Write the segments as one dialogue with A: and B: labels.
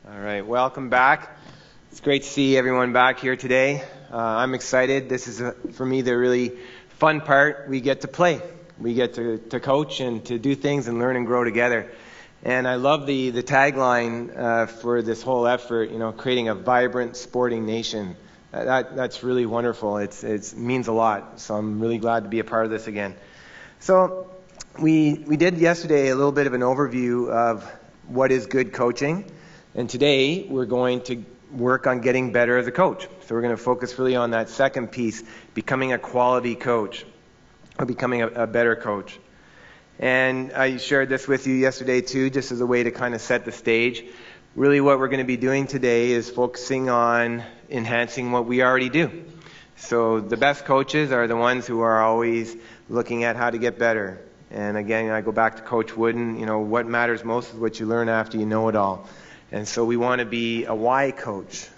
A: All right, welcome back. It's great to see everyone back here today. I'm excited. This is, for me, the really fun part. We get to play. We get to coach and to do things and learn and grow together. And I love the tagline for this whole effort, creating a vibrant sporting nation. That's really wonderful. It means a lot. So I'm really glad to be a part of this again. So we did yesterday a little bit of an overview of what is good coaching. And today we're going to work on getting better as a coach. So we're going to focus really on that second piece, becoming a quality coach, or becoming a better coach. And I shared this with you yesterday too, just as a way to kind of set the stage. Really what we're going to be doing today is focusing on enhancing what we already do. So the best coaches are the ones who are always looking at how to get better. And again, I go back to Coach Wooden, what matters most is what you learn after you know it all. And so we want to be a why coach,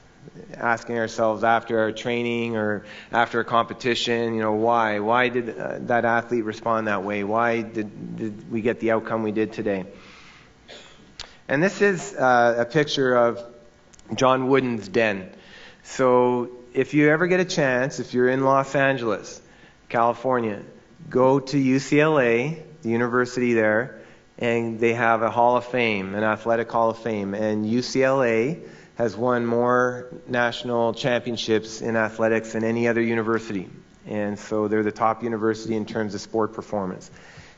A: asking ourselves after our training or after a competition, why? Why did that athlete respond that way? Why did we get the outcome we did today? And this is a picture of John Wooden's den. So if you ever get a chance, if you're in Los Angeles, California, go to UCLA, the university there, and they have a Hall of Fame, an athletic Hall of Fame. And UCLA has won more national championships in athletics than any other university. And so they're the top university in terms of sport performance.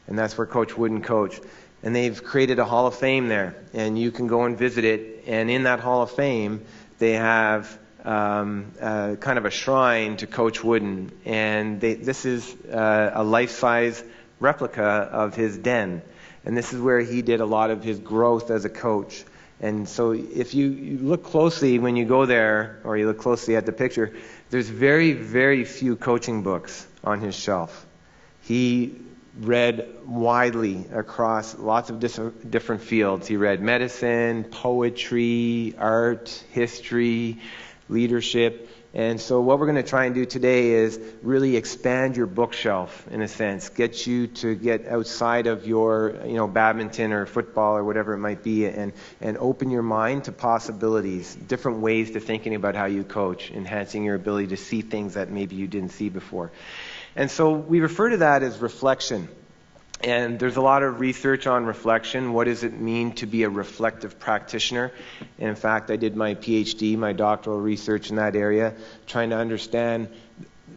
A: And that's where Coach Wooden coached. And they've created a Hall of Fame there. And you can go and visit it. And in that Hall of Fame, they have kind of a shrine to Coach Wooden. And this is a life-size replica of his den. And this is where he did a lot of his growth as a coach. And so if you look closely when you go there, or you look closely at the picture, there's very, very few coaching books on his shelf. He read widely across lots of different fields. He read medicine, poetry, art, history, leadership. And so what we're going to try and do today is really expand your bookshelf, in a sense, get you to get outside of your, badminton or football or whatever it might be, and open your mind to possibilities, different ways to thinking about how you coach, enhancing your ability to see things that maybe you didn't see before. And so we refer to that as reflection. And there's a lot of research on reflection. What does it mean to be a reflective practitioner? And in fact, I did my PhD, my doctoral research in that area, trying to understand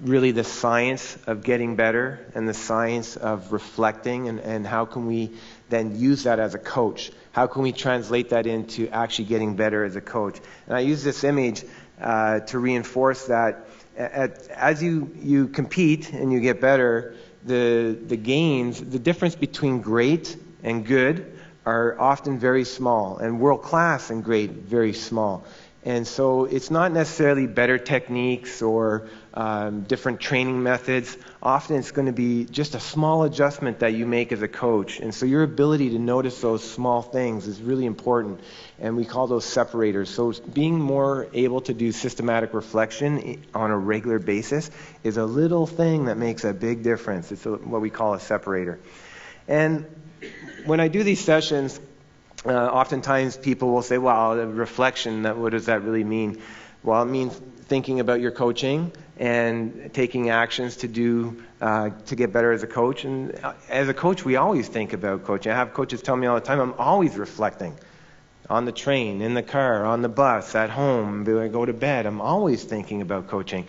A: really the science of getting better and the science of reflecting, and how can we then use that as a coach? How can we translate that into actually getting better as a coach? And I use this image to reinforce that as you compete and you get better, the gains, the difference between great and good are often very small, and world-class and great, very small. And so it's not necessarily better techniques or different training methods. Often it's going to be just a small adjustment that you make as a coach. And so your ability to notice those small things is really important. And we call those separators. So being more able to do systematic reflection on a regular basis is a little thing that makes a big difference. It's what we call a separator. And when I do these sessions, oftentimes people will say, well, reflection, what does that really mean? Well, it means thinking about your coaching and taking actions to get better as a coach. And as a coach, we always think about coaching. I have coaches tell me all the time, I'm always reflecting. On the train, in the car, on the bus, at home, when I go to bed, I'm always thinking about coaching.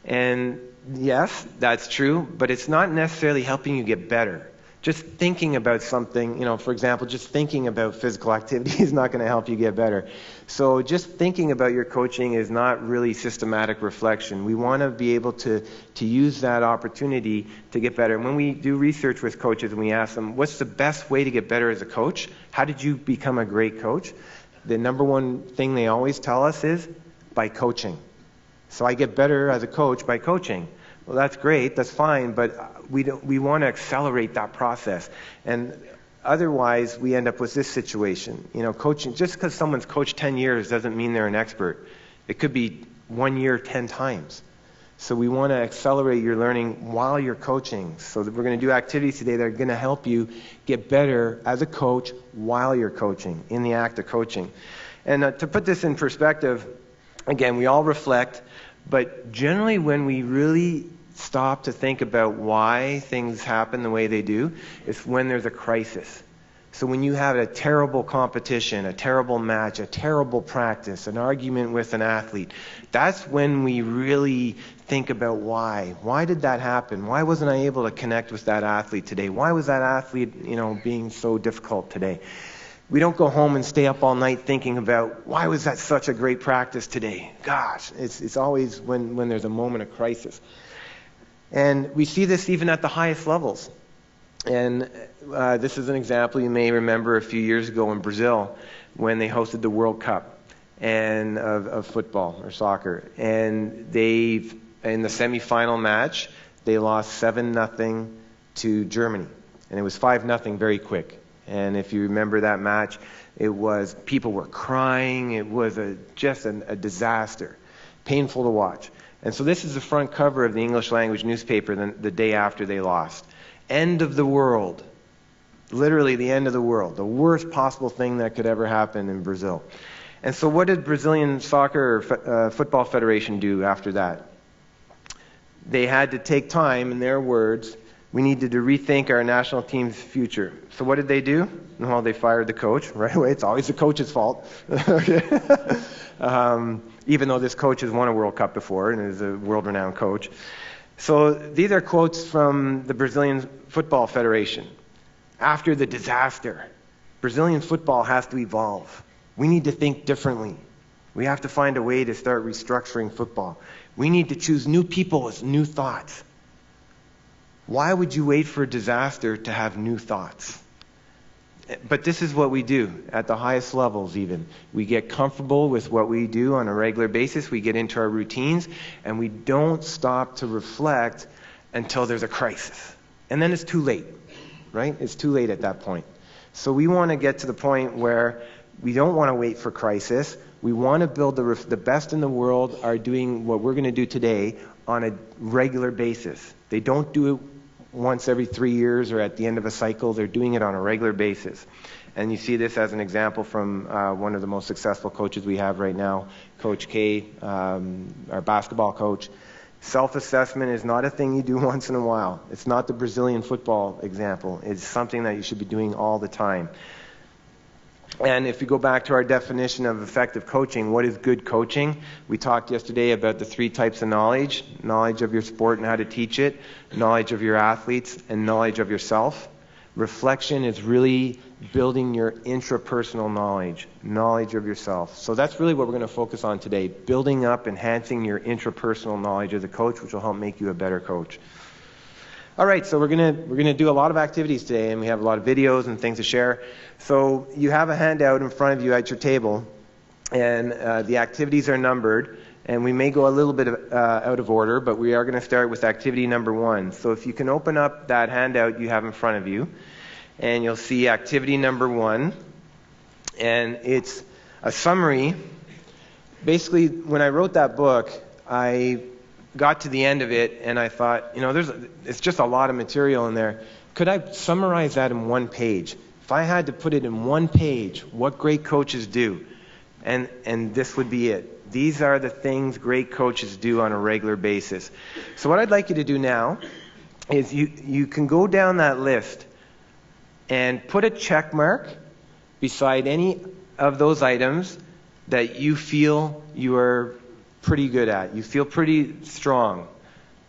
A: And yes, that's true, but it's not necessarily helping you get better. Just thinking about something, for example, just thinking about physical activity is not going to help you get better. So just thinking about your coaching is not really systematic reflection. We want to be able to use that opportunity to get better. And when we do research with coaches and we ask them, what's the best way to get better as a coach? How did you become a great coach? The number one thing they always tell us is by coaching. So I get better as a coach by coaching. Well, that's great, that's fine, but we want to accelerate that process. And otherwise, we end up with this situation. Coaching, just because someone's coached 10 years doesn't mean they're an expert. It could be 1 year 10 times. So we want to accelerate your learning while you're coaching. So that we're going to do activities today that are going to help you get better as a coach while you're coaching, in the act of coaching. And to put this in perspective, again, we all reflect, but generally when we really stop to think about why things happen the way they do, it's when there's a crisis. So when you have a terrible competition, a terrible match, a terrible practice, an argument with an athlete, that's when we really think about why. Why did that happen? Why wasn't I able to connect with that athlete today? Why was that athlete, being so difficult today? We don't go home and stay up all night thinking about why was that such a great practice today? Gosh, it's always when there's a moment of crisis. And we see this even at the highest levels. And this is an example you may remember a few years ago in Brazil when they hosted the World Cup and of football or soccer. And in the semifinal match, they lost 7-0 to Germany. And it was 5-0 very quick. And if you remember that match, people were crying. It was just a disaster, painful to watch. And so this is the front cover of the English language newspaper the day after they lost. End of the world. Literally the end of the world. The worst possible thing that could ever happen in Brazil. And so what did Brazilian Football Federation do after that? They had to take time, in their words, we needed to rethink our national team's future. So what did they do? Well, they fired the coach right away. It's always the coach's fault. Even though this coach has won a World Cup before and is a world-renowned coach. So these are quotes from the Brazilian Football Federation. After the disaster, Brazilian football has to evolve. We need to think differently. We have to find a way to start restructuring football. We need to choose new people with new thoughts. Why would you wait for a disaster to have new thoughts? But this is what we do at the highest levels even. We get comfortable with what we do on a regular basis. We get into our routines, and we don't stop to reflect until there's a crisis. And then it's too late, right? It's too late at that point. So we want to get to the point where we don't want to wait for crisis. We want to build the best in the world are doing what we're going to do today on a regular basis. They don't do it once every 3 years or at the end of a cycle. They're doing it on a regular basis. And you see this as an example from one of the most successful coaches we have right now, Coach K, our basketball coach. Self-assessment is not a thing you do once in a while. It's not the Brazilian football example. It's something that you should be doing all the time. And if you go back to our definition of effective coaching, what is good coaching? We talked yesterday about the 3 types of knowledge. Knowledge of your sport and how to teach it, knowledge of your athletes, and knowledge of yourself. Reflection is really building your intrapersonal knowledge of yourself. So that's really what we're going to focus on today, building up, enhancing your intrapersonal knowledge as a coach, which will help make you a better coach. All right, so we're gonna do a lot of activities today, and we have a lot of videos and things to share. So you have a handout in front of you at your table, and the activities are numbered, and we may go a little bit out of order, but we are going to start with activity number 1. So if you can open up that handout you have in front of you, and you'll see activity number 1, and it's a summary. Basically, when I wrote that book, I got to the end of it and I thought, it's just a lot of material in there. Could I summarize that in 1 page? If I had to put it in 1 page, what great coaches do, and this would be it. These are the things great coaches do on a regular basis. So what I'd like you to do now is you can go down that list and put a check mark beside any of those items that you feel you are pretty good at. You feel pretty strong.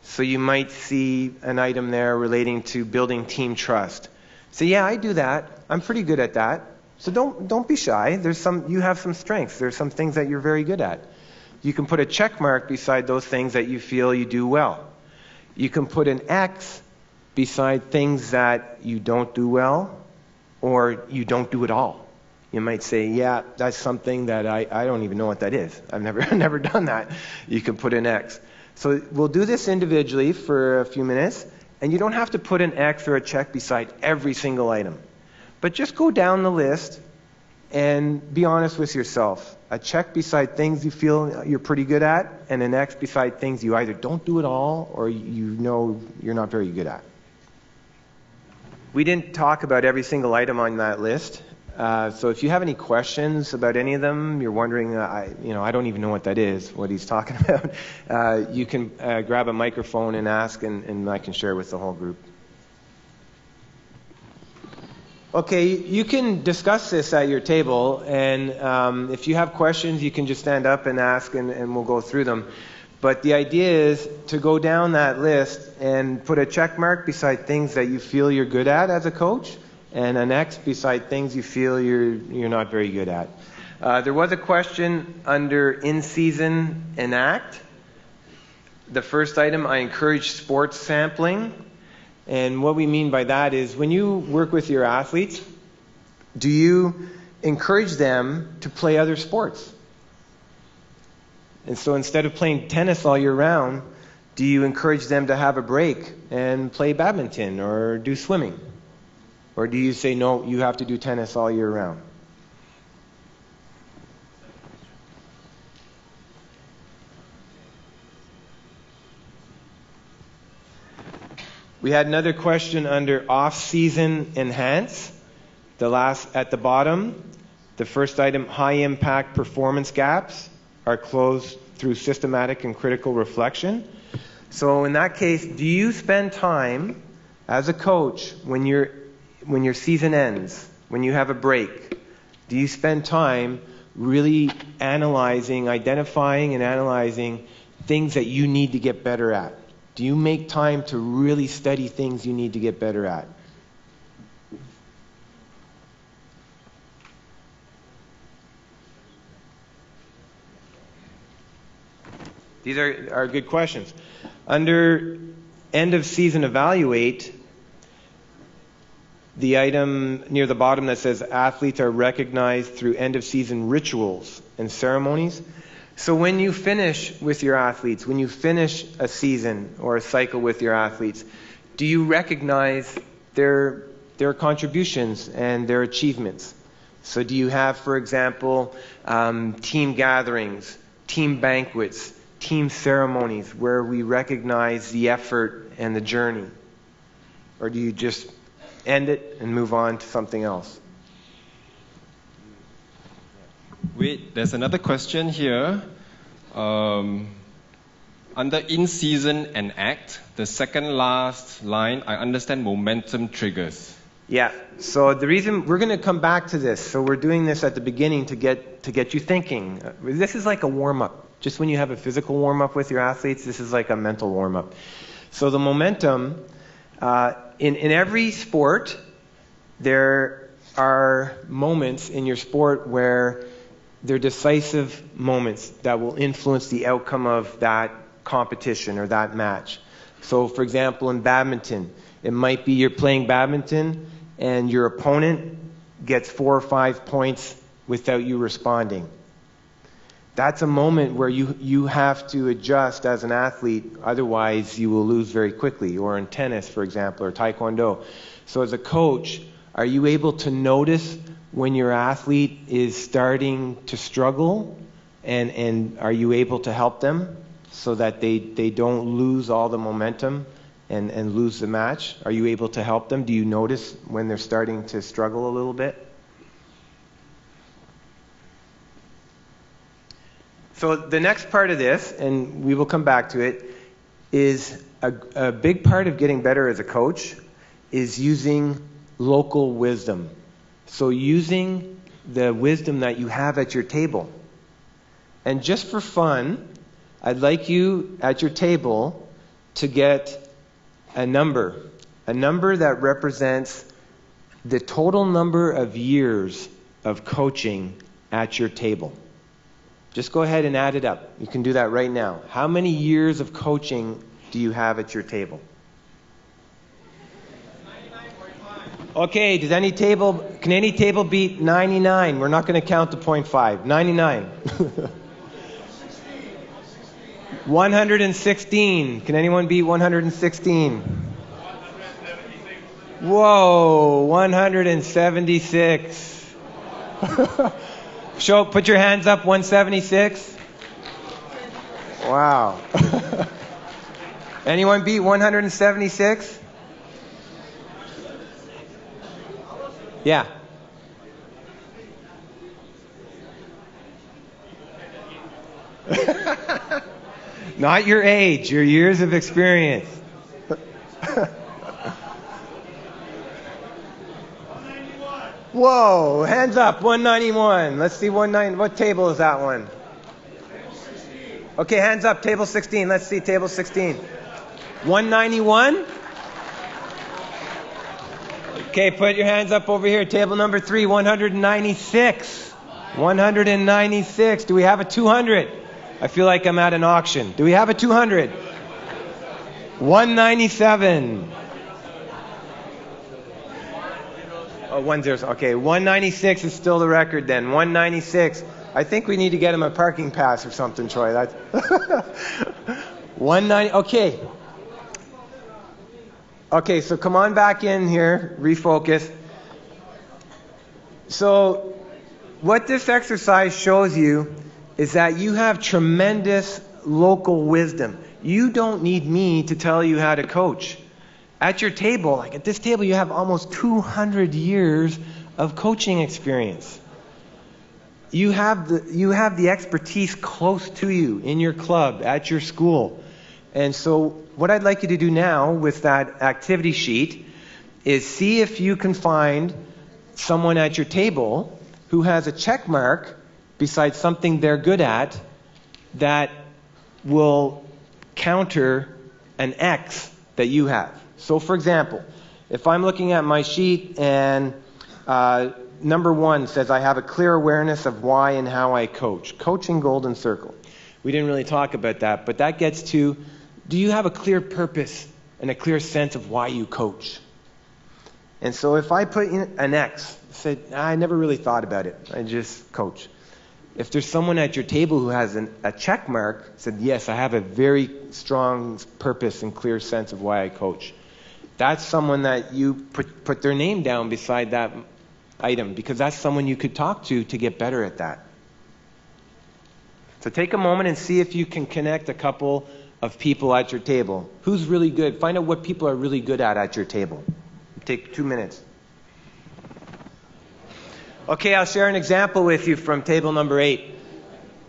A: So you might see an item there relating to building team trust. So yeah, I do that. I'm pretty good at that. So don't be shy. You have some strengths. There's some things that you're very good at. You can put a check mark beside those things that you feel you do well. You can put an X beside things that you don't do well or you don't do at all. You might say, yeah, that's something that I don't even know what that is. I've never done that. You can put an X. So we'll do this individually for a few minutes, and you don't have to put an X or a check beside every single item. But just go down the list and be honest with yourself. A check beside things you feel you're pretty good at, and an X beside things you either don't do at all or you're not very good at. We didn't talk about every single item on that list. So if you have any questions about any of them, you're wondering, I don't even know what that is, what he's talking about, you can grab a microphone and ask, and I can share with the whole group. Okay, you can discuss this at your table, and if you have questions, you can just stand up and ask, and we'll go through them. But the idea is to go down that list and put a check mark beside things that you feel you're good at as a coach, and an X beside things you feel you're not very good at. There was a question under in season enact. The first item, I encourage sports sampling. And what we mean by that is when you work with your athletes, do you encourage them to play other sports? And so instead of playing tennis all year round, do you encourage them to have a break and play badminton or do swimming? Or do you say, no, you have to do tennis all year round? We had another question under off-season enhance. At the bottom, the first item, high-impact performance gaps are closed through systematic and critical reflection. So in that case, do you spend time as a coach when your season ends, when you have a break, do you spend time really identifying and analyzing things that you need to get better at? Do you make time to really study things you need to get better at? These are good questions. Under end of season evaluate, the item near the bottom that says athletes are recognized through end of season rituals and ceremonies. So when you finish with your athletes, when you finish a season or a cycle with your athletes, do you recognize their contributions and their achievements? So do you have, for example, team gatherings, team banquets, team ceremonies where we recognize the effort and the journey? Or do you just end it and move on to something else?
B: Wait, there's another question here. Under in-season and act, the second last line, I understand momentum triggers.
A: Yeah, so the reason, we're going to come back to this. So we're doing this at the beginning to get you thinking. This is like a warm-up. Just when you have a physical warm-up with your athletes, this is like a mental warm-up. So the momentum, in every sport, there are moments in your sport where they're decisive moments that will influence the outcome of that competition or that match. So, for example, in badminton, it might be you're playing badminton and your opponent gets 4 or 5 points without you responding. That's a moment where you have to adjust as an athlete, otherwise you will lose very quickly. Or in tennis, for example, or taekwondo. So as a coach, are you able to notice when your athlete is starting to struggle, and are you able to help them so that they don't lose all the momentum and lose the match? Are you able to help them? Do you notice when they're starting to struggle a little bit? So the next part of this, and we will come back to it, is a big part of getting better as a coach is using local wisdom. So using the wisdom that you have at your table. And just for fun, I'd like you at your table to get a number that represents the total number of years of coaching at your table. Just go ahead and add it up. You can do that right now. How many years of coaching do you have at your table? Okay, can any table beat 99? We're not going to count the 0.5. 99. 116. Can anyone beat 116? Whoa, 176. Put your hands up, 176. Wow. Anyone beat 176? Yeah. Not your age, your years of experience. Whoa, hands up, 191. Let's see 190. What table is that one? Okay, hands up, table 16. Let's see table 16. 191? Okay, put your hands up over here. Table number 3, 196. 196. Do we have a 200? I feel like I'm at an auction. Do we have a 200? 197. Oh, 10. Okay, 196 is still the record then. 196. I think we need to get him a parking pass or something, Troy. That's 190. Okay. Okay, so come on back in here. Refocus. So what this exercise shows you is that you have tremendous local wisdom. You don't need me to tell you how to coach. At your table, like at this table, you have almost 200 years of coaching experience. You have the expertise close to you in your club, at your school. And so what I'd like you to do now with that activity sheet is see if you can find someone at your table who has a check mark beside something they're good at that will counter an X that you have. So for example, if I'm looking at my sheet and number 1 says I have a clear awareness of why and how I coach. Coaching golden circle. We didn't really talk about that, but that gets to, do you have a clear purpose and a clear sense of why you coach? And so if I put in an X, said, I never really thought about it. I just coach. If there's someone at your table who has a check mark, said, yes, I have a very strong purpose and clear sense of why I coach. That's someone that you put their name down beside that item, because that's someone you could talk to get better at that. So take a moment and see if you can connect a couple of people at your table. Who's really good? Find out what people are really good at your table. Take 2 minutes. Okay, I'll share an example with you from table number 8.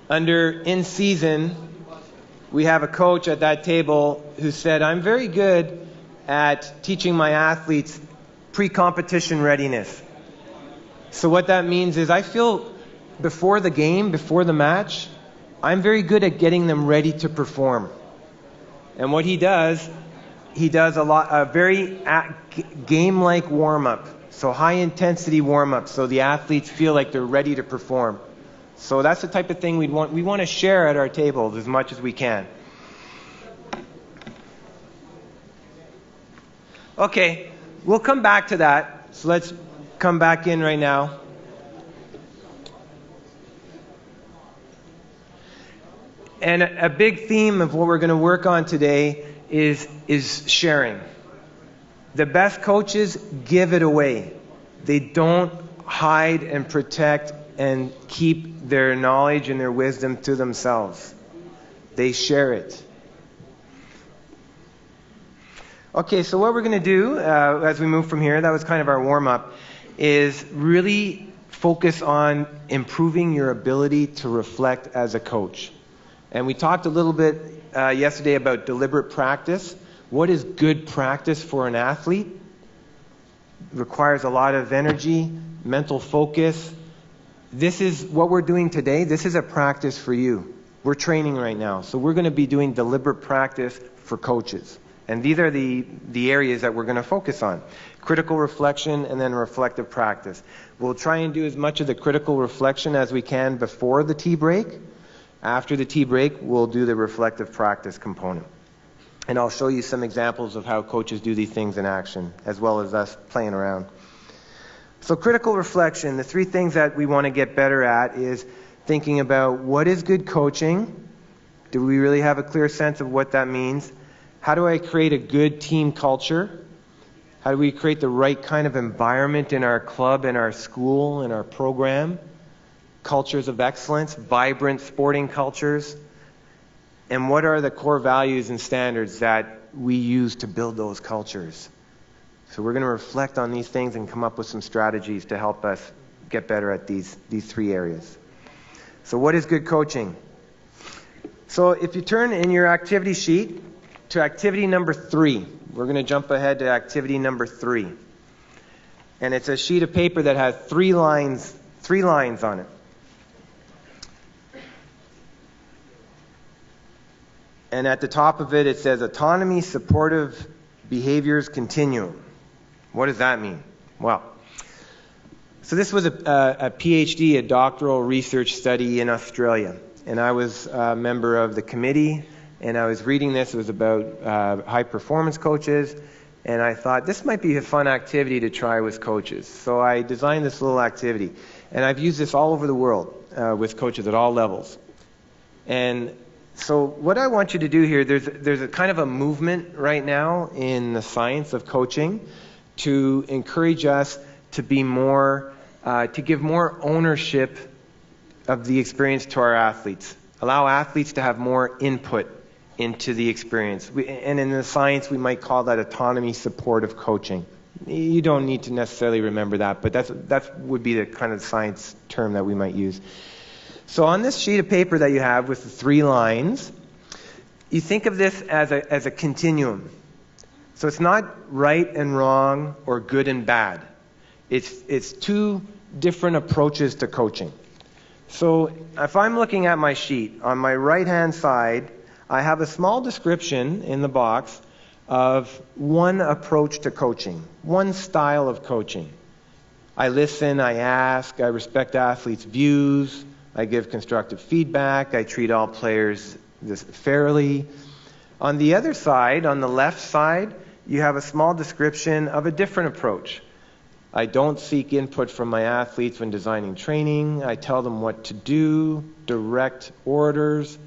A: Under in season, we have a coach at that table who said, I'm very good at teaching my athletes pre-competition readiness. So what that means is I feel before the game, before the match, I'm very good at getting them ready to perform. And what he does a very game-like warm-up. So high-intensity warm-up, so the athletes feel like they're ready to perform. So that's the type of thing we want to share at our tables as much as we can. Okay, we'll come back to that. So let's come back in right now. And a big theme of what we're going to work on today is sharing. The best coaches give it away. They don't hide and protect and keep their knowledge and their wisdom to themselves. They share it. Okay, so what we're going to do as we move from here, that was kind of our warm-up, is really focus on improving your ability to reflect as a coach. And we talked a little bit yesterday about deliberate practice. What is good practice for an athlete? It requires a lot of energy, mental focus. This is what we're doing today. This is a practice for you. We're training right now. So we're going to be doing deliberate practice for coaches. And these are the areas that we're going to focus on. Critical reflection and then reflective practice. We'll try and do as much of the critical reflection as we can before the tea break. After the tea break, we'll do the reflective practice component. And I'll show you some examples of how coaches do these things in action, as well as us playing around. So critical reflection, the 3 things that we want to get better at is thinking about what is good coaching? Do we really have a clear sense of what that means? How do I create a good team culture? How do we create the right kind of environment in our club, in our school, in our program? Cultures of excellence, vibrant sporting cultures. And what are the core values and standards that we use to build those cultures? So we're going to reflect on these things and come up with some strategies to help us get better at these 3 areas. So what is good coaching? So if you turn in your activity sheet to activity number 3, we're going to jump ahead to activity number 3. And it's a sheet of paper that has 3 lines on it. And at the top of it, it says Autonomy Supportive Behaviors Continuum. What does that mean? Well, so this was a PhD, a doctoral research study in Australia. And I was a member of the committee, and I was reading this. It was about high-performance coaches. And I thought, this might be a fun activity to try with coaches. So I designed this little activity. And I've used this all over the world with coaches at all levels. And so what I want you to do here, there's a kind of a movement right now in the science of coaching to encourage us to be more, to give more ownership of the experience to our athletes. Allow athletes to have more input into the experience. And in the science, we might call that autonomy supportive coaching. You don't need to necessarily remember that, but that would be the kind of science term that we might use. So on this sheet of paper that you have with the 3 lines, you think of this as a continuum. So it's not right and wrong or good and bad. It's 2 different approaches to coaching. So if I'm looking at my sheet, on my right-hand side, I have a small description in the box of one approach to coaching, one style of coaching. I listen, I ask, I respect athletes' views, I give constructive feedback, I treat all players fairly. On the other side, on the left side, you have a small description of a different approach. I don't seek input from my athletes when designing training. I tell them what to do, direct orders.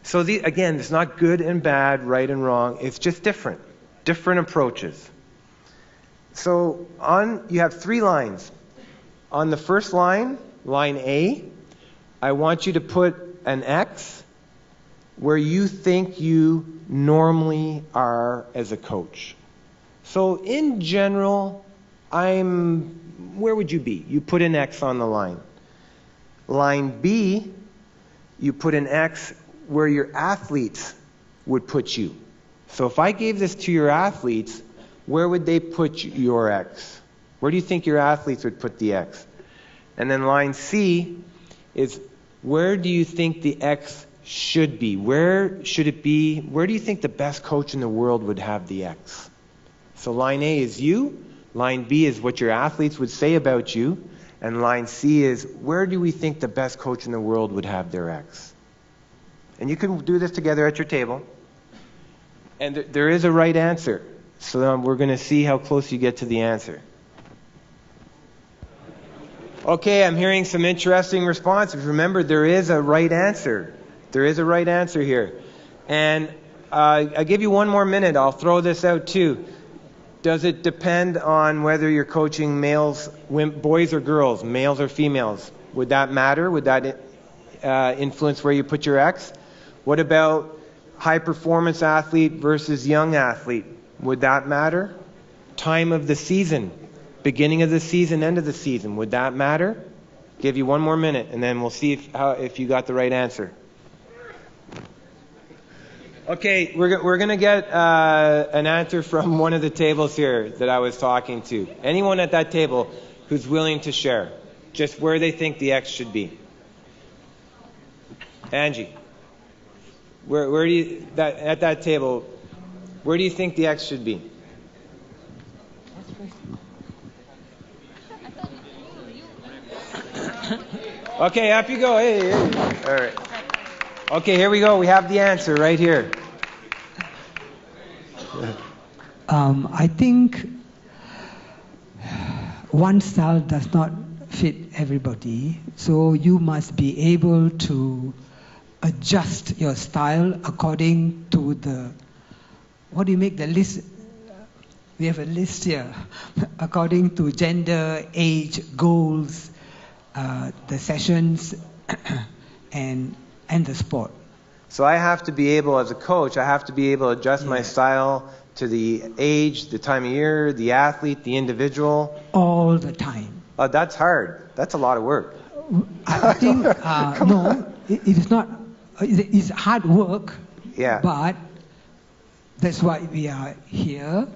A: So again, it's not good and bad, right and wrong. It's just different approaches. So you have 3 lines. On the first line, line A, I want you to put an X where you think you normally are as a coach. So in general, where would you be? You put an X on the line. Line B, you put an X where your athletes would put you. So if I gave this to your athletes, where would they put your X? Where do you think your athletes would put the X? And then line C is, where do you think the X should be? Where should it be? Where do you think the best coach in the world would have the X? So line A is you. Line B is what your athletes would say about you. And line C is, where do we think the best coach in the world would have their X? And you can do this together at your table. And there is a right answer. So we're going to see how close you get to the answer. Okay, I'm hearing some interesting responses. Remember, there is a right answer. There is a right answer here. And I'll give you one more minute. I'll throw this out too. Does it depend on whether you're coaching boys or girls, males or females? Would that matter? Would that influence where you put your X? What about high-performance athlete versus young athlete? Would that matter? Time of the season, beginning of the season, end of the season, would that matter? Give you one more minute, and then we'll see if you got the right answer. Okay, we're going to get an answer from one of the tables here that I was talking to. Anyone at that table who's willing to share, just where they think the X should be. Angie, where do you at that table? Where do you think the X should be? Okay, up you go. Hey. All right. Okay, here we go. We have the answer right here.
C: I think one style does not fit everybody, so you must be able to adjust your style according to what do you make the list? We have a list here. According to gender, age, goals, the sessions, and the sport.
A: So I have to be able, as a coach, I have to be able to adjust my style to the age, the time of year, the athlete, the individual.
C: All the time.
A: That's hard. That's a lot of work.
C: I think, no, it is not it's hard work,
A: Yeah.
C: but that's why we are here.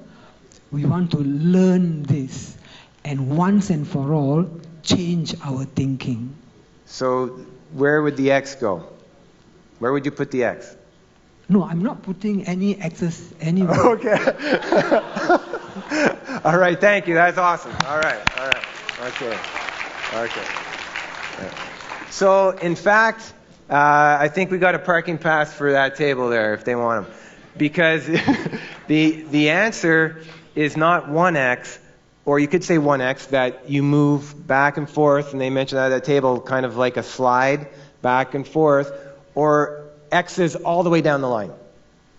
C: We want to learn this and once and for all change our thinking.
A: So where would the X go? Where would you put the X?
C: No, I'm not putting any X's anywhere.
A: Okay. All right, thank you. That's awesome. All right. Okay. So, in fact, I think we got a parking pass for that table there if they want them. Because the answer is not 1x, or you could say 1x, that you move back and forth, and they mentioned that at that table kind of like a slide back and forth, or X is all the way down the line.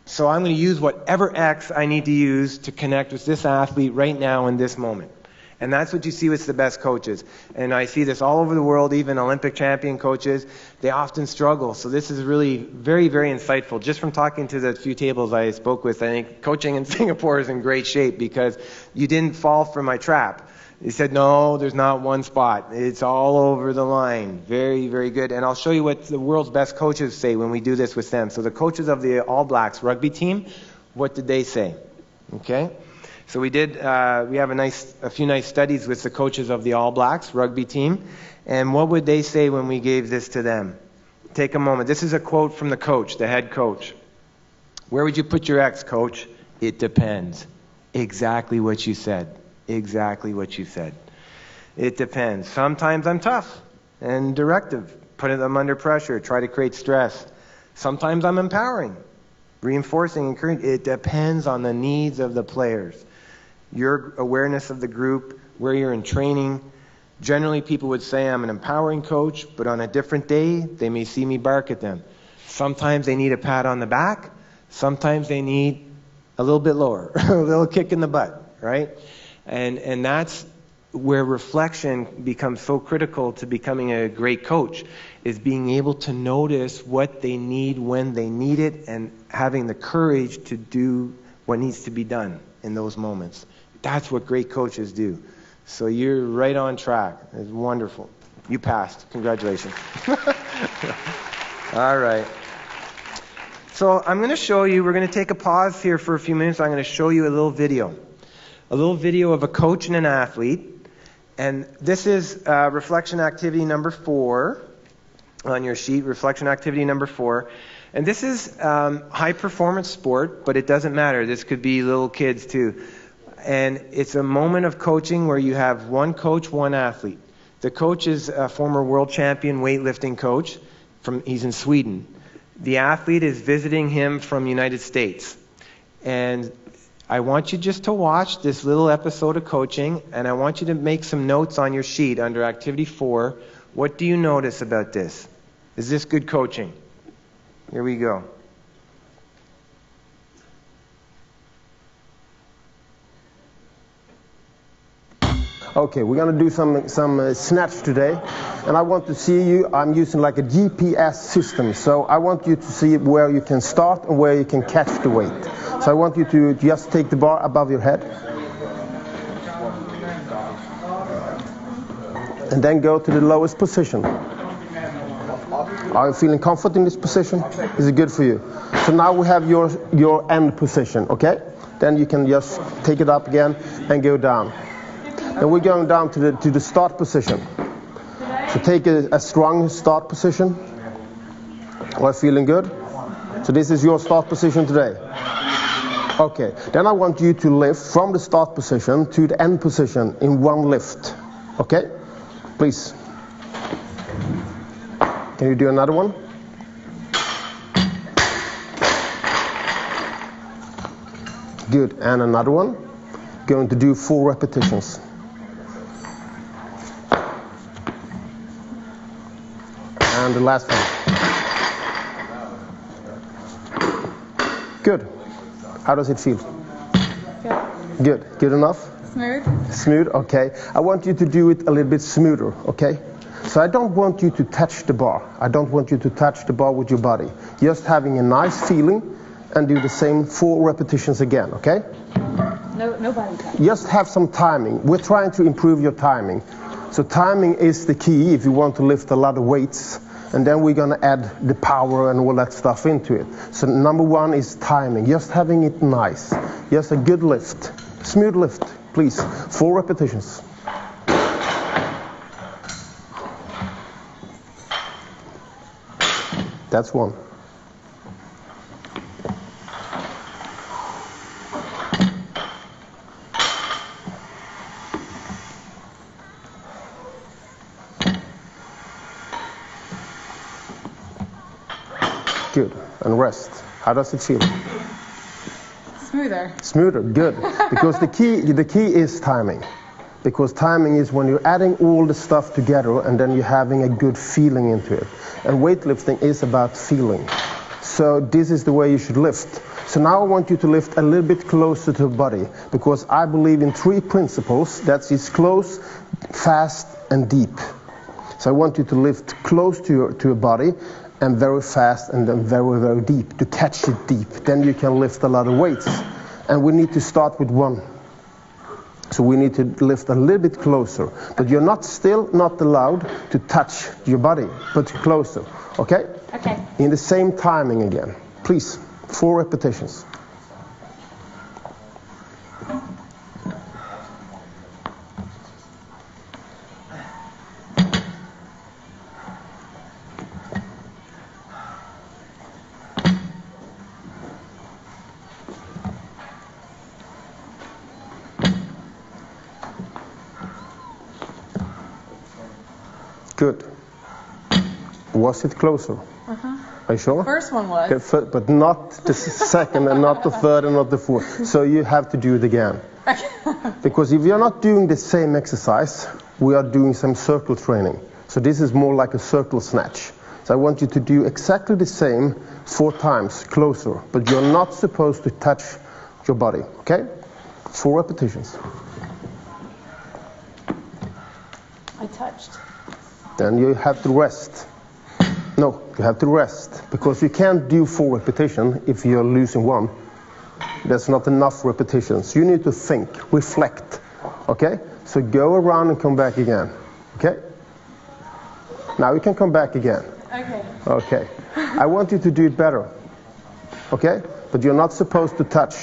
A: So I'm going to use whatever X I need to use to connect with this athlete right now in this moment. And that's what you see with the best coaches. And I see this all over the world, even Olympic champion coaches, they often struggle. So this is really very, very insightful. Just from talking to the few tables I spoke with, I think coaching in Singapore is in great shape because you didn't fall for my trap. He said, no, there's not one spot. It's all over the line. Very, very good. And I'll show you what the world's best coaches say when we do this with them. So the coaches of the All Blacks rugby team, what did they say? Okay? So we have a few nice studies with the coaches of the All Blacks rugby team. And what would they say when we gave this to them? Take a moment. This is a quote from the coach, the head coach. Where would you put your X, coach? It depends. Exactly what you said. Exactly what you said. It depends. Sometimes I'm tough and directive, putting them under pressure, try to create stress. Sometimes I'm empowering, reinforcing, encouraging. It depends on the needs of the players. Your awareness of the group, where you're in training. Generally, people would say I'm an empowering coach, but on a different day, they may see me bark at them. Sometimes they need a pat on the back. Sometimes they need a little bit lower, a little kick in the butt, right? And that's where reflection becomes so critical to becoming a great coach, is being able to notice what they need when they need it and having the courage to do what needs to be done in those moments. That's what great coaches do. So you're right on track. It's wonderful. You passed. Congratulations. All right. So I'm going to show you, we're going to take a pause here for a few minutes. I'm going to show you a little video. A little video of a coach and an athlete. And this is reflection activity number 4 on your sheet, reflection activity number 4. And this is high performance sport, but it doesn't matter. This could be little kids too. And it's a moment of coaching where you have one coach, one athlete. The coach is a former world champion weightlifting coach. He's in Sweden. The athlete is visiting him from the United States. And I want you just to watch this little episode of coaching, and I want you to make some notes on your sheet under activity 4. What do you notice about this? Is this good coaching? Here we go.
D: Okay, we're going to do some snatch today, and I want to see you. I'm using like a GPS system, so I want you to see where you can start and where you can catch the weight. So I want you to just take the bar above your head, and then go to the lowest position. Are you feeling comfort in this position? Is it good for you? So now we have your end position, okay? Then you can just take it up again and go down. And we're going down to the start position. So take a strong start position. Are you feeling good? So this is your start position today. Okay, then I want you to lift from the start position to the end position in one lift. Okay? Please. Can you do another one? Good, and another one. Going to do 4 repetitions. And the last one. Good. How does it feel? Good. Good. Good enough?
E: Smooth.
D: Smooth, okay. I want you to do it a little bit smoother, okay? So I don't want you to touch the bar. I don't want you to touch the bar with your body. Just having a nice feeling and do the same 4 repetitions again, okay?
E: No body touch.
D: Just have some timing. We're trying to improve your timing. So timing is the key if you want to lift a lot of weights. And then we're going to add the power and all that stuff into it. So number one is timing, just having it nice. Just a good lift, smooth lift, please. 4 repetitions. That's 1. Good. And rest. How does it feel?
E: Smoother.
D: Smoother. Good. Because the key is timing. Because timing is when you're adding all the stuff together and then you're having a good feeling into it. And weightlifting is about feeling. So this is the way you should lift. So now I want you to lift a little bit closer to the body, because I believe in 3 principles. That is close, fast, and deep. So I want you to lift close to your body, and very fast, and then very, very deep, to catch it deep. Then you can lift a lot of weights. And we need to start with 1. So we need to lift a little bit closer. But you're still not allowed to touch your body, but closer. Okay?
E: Okay.
D: In the same timing again. Please, 4 repetitions. Good. Was it closer? Are you sure?
E: First one was.
D: Okay, but not the second, and not the third, and not the fourth. So you have to do it again. Because if you're not doing the same exercise, we are doing some circle training. So this is more like a circle snatch. So I want you to do exactly the same 4 times, closer. But you're not supposed to touch your body. Okay? 4 repetitions.
E: I touched.
D: Then you have to rest. No, you have to rest, because you can't do 4 repetitions if you're losing 1. That's not enough repetitions. You need to think, reflect. Okay? So go around and come back again. Okay? Now you can come back again.
E: Okay.
D: Okay. I want you to do it better. Okay? But you're not supposed to touch.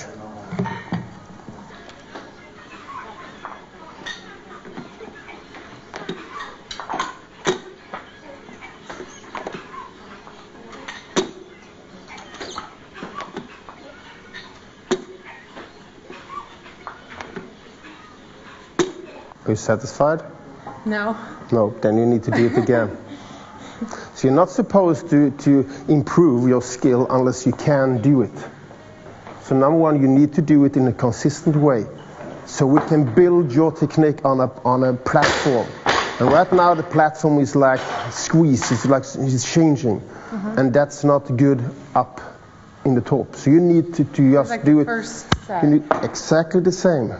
D: Are you satisfied?
E: No.
D: No, then you need to do it again. So you're not supposed to improve your skill unless you can do it. So number 1, you need to do it in a consistent way. So we can build your technique on a platform. And right now the platform is like squeeze, it's changing. And that's not good up in the top. So you need to just
E: like
D: do
E: the
D: it.
E: First set.
D: You need exactly the same.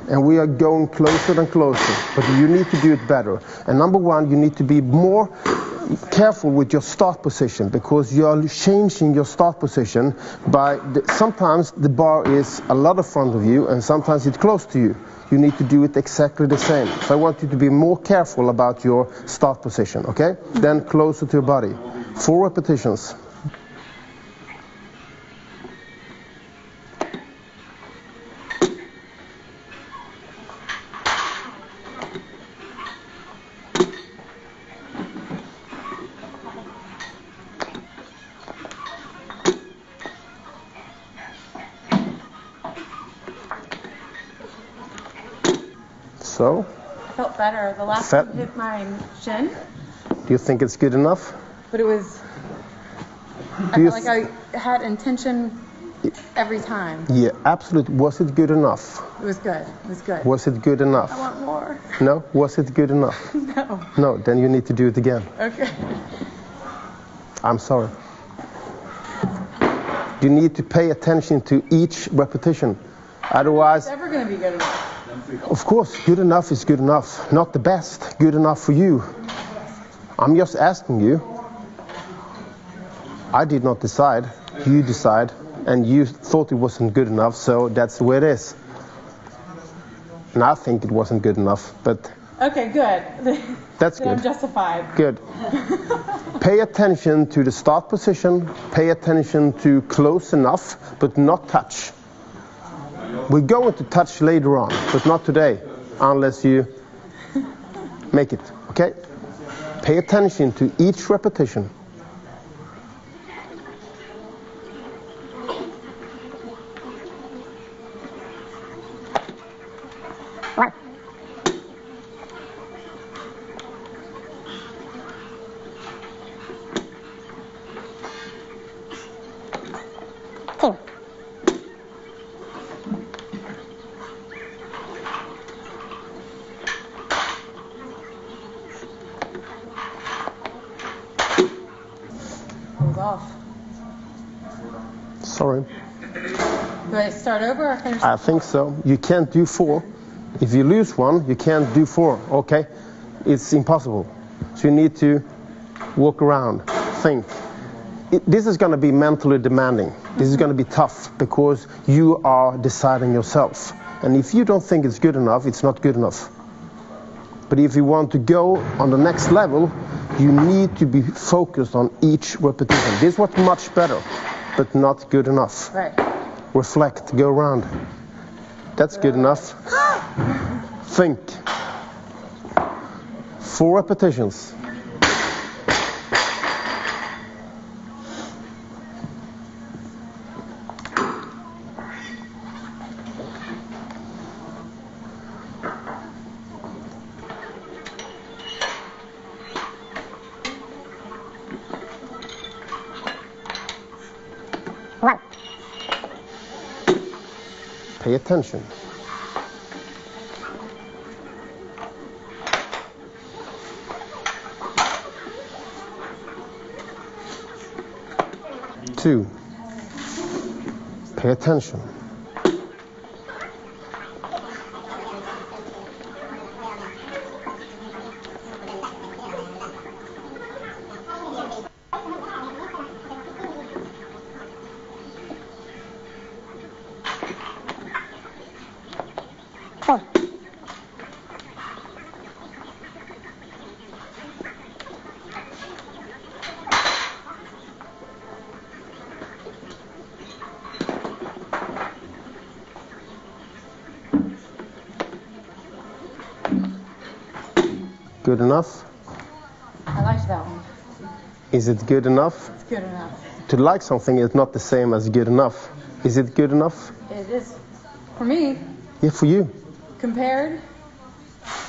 D: And we are going closer and closer. But you need to do it better. And number 1, you need to be more careful with your start position, because you are changing your start position by sometimes the bar is a lot in front of you and sometimes it's close to you. You need to do it exactly the same. So I want you to be more careful about your start position, okay? Then closer to your body. 4 repetitions. So,
E: I felt better. The last one hit my shin,
D: do you think it's good enough?
E: but it was. I
D: Do you
E: felt like I had intention every time.
D: Yeah, absolutely. Was it good enough?
E: It was good. It was good.
D: Was it good enough?
E: I want more.
D: No? Was it good enough?
E: No.
D: No, then you need to do it again.
E: Okay.
D: I'm sorry. You need to pay attention to each repetition. Otherwise,
E: It's never going to be good enough.
D: of course, good enough is good enough. Not the best. Good enough for you. I'm just asking you. I did not decide. You decide. And you thought it wasn't good enough, so that's the way it is. And I think it wasn't good enough, but
E: Okay, good.
D: That's
E: Then I'm
D: good.
E: justified.
D: Good. Pay attention to the start position. Pay attention to close enough, but not touch. We're going to touch later on, but not today, unless you make it. Okay? Pay attention to each repetition.
E: I was off.
D: Sorry.
E: Do I start over or finish?
D: I think so. You can't do 4. If you lose 1, you can't do 4. Okay? It's impossible. So you need to walk around, think. This is going to be mentally demanding. This is going to be tough because you are deciding yourself. And if you don't think it's good enough, it's not good enough. But if you want to go on the next level, you need to be focused on each repetition. This was much better, but not good enough.
E: Right.
D: Reflect, go around. That's good enough. Think. 4 repetitions. Pay attention. Two. Pay attention. Good enough?
E: I liked that one.
D: Is it good enough?
E: It's good enough.
D: To like something is not the same as good enough. Is it good enough?
E: It is, for me,
D: Yeah, for you.
E: compared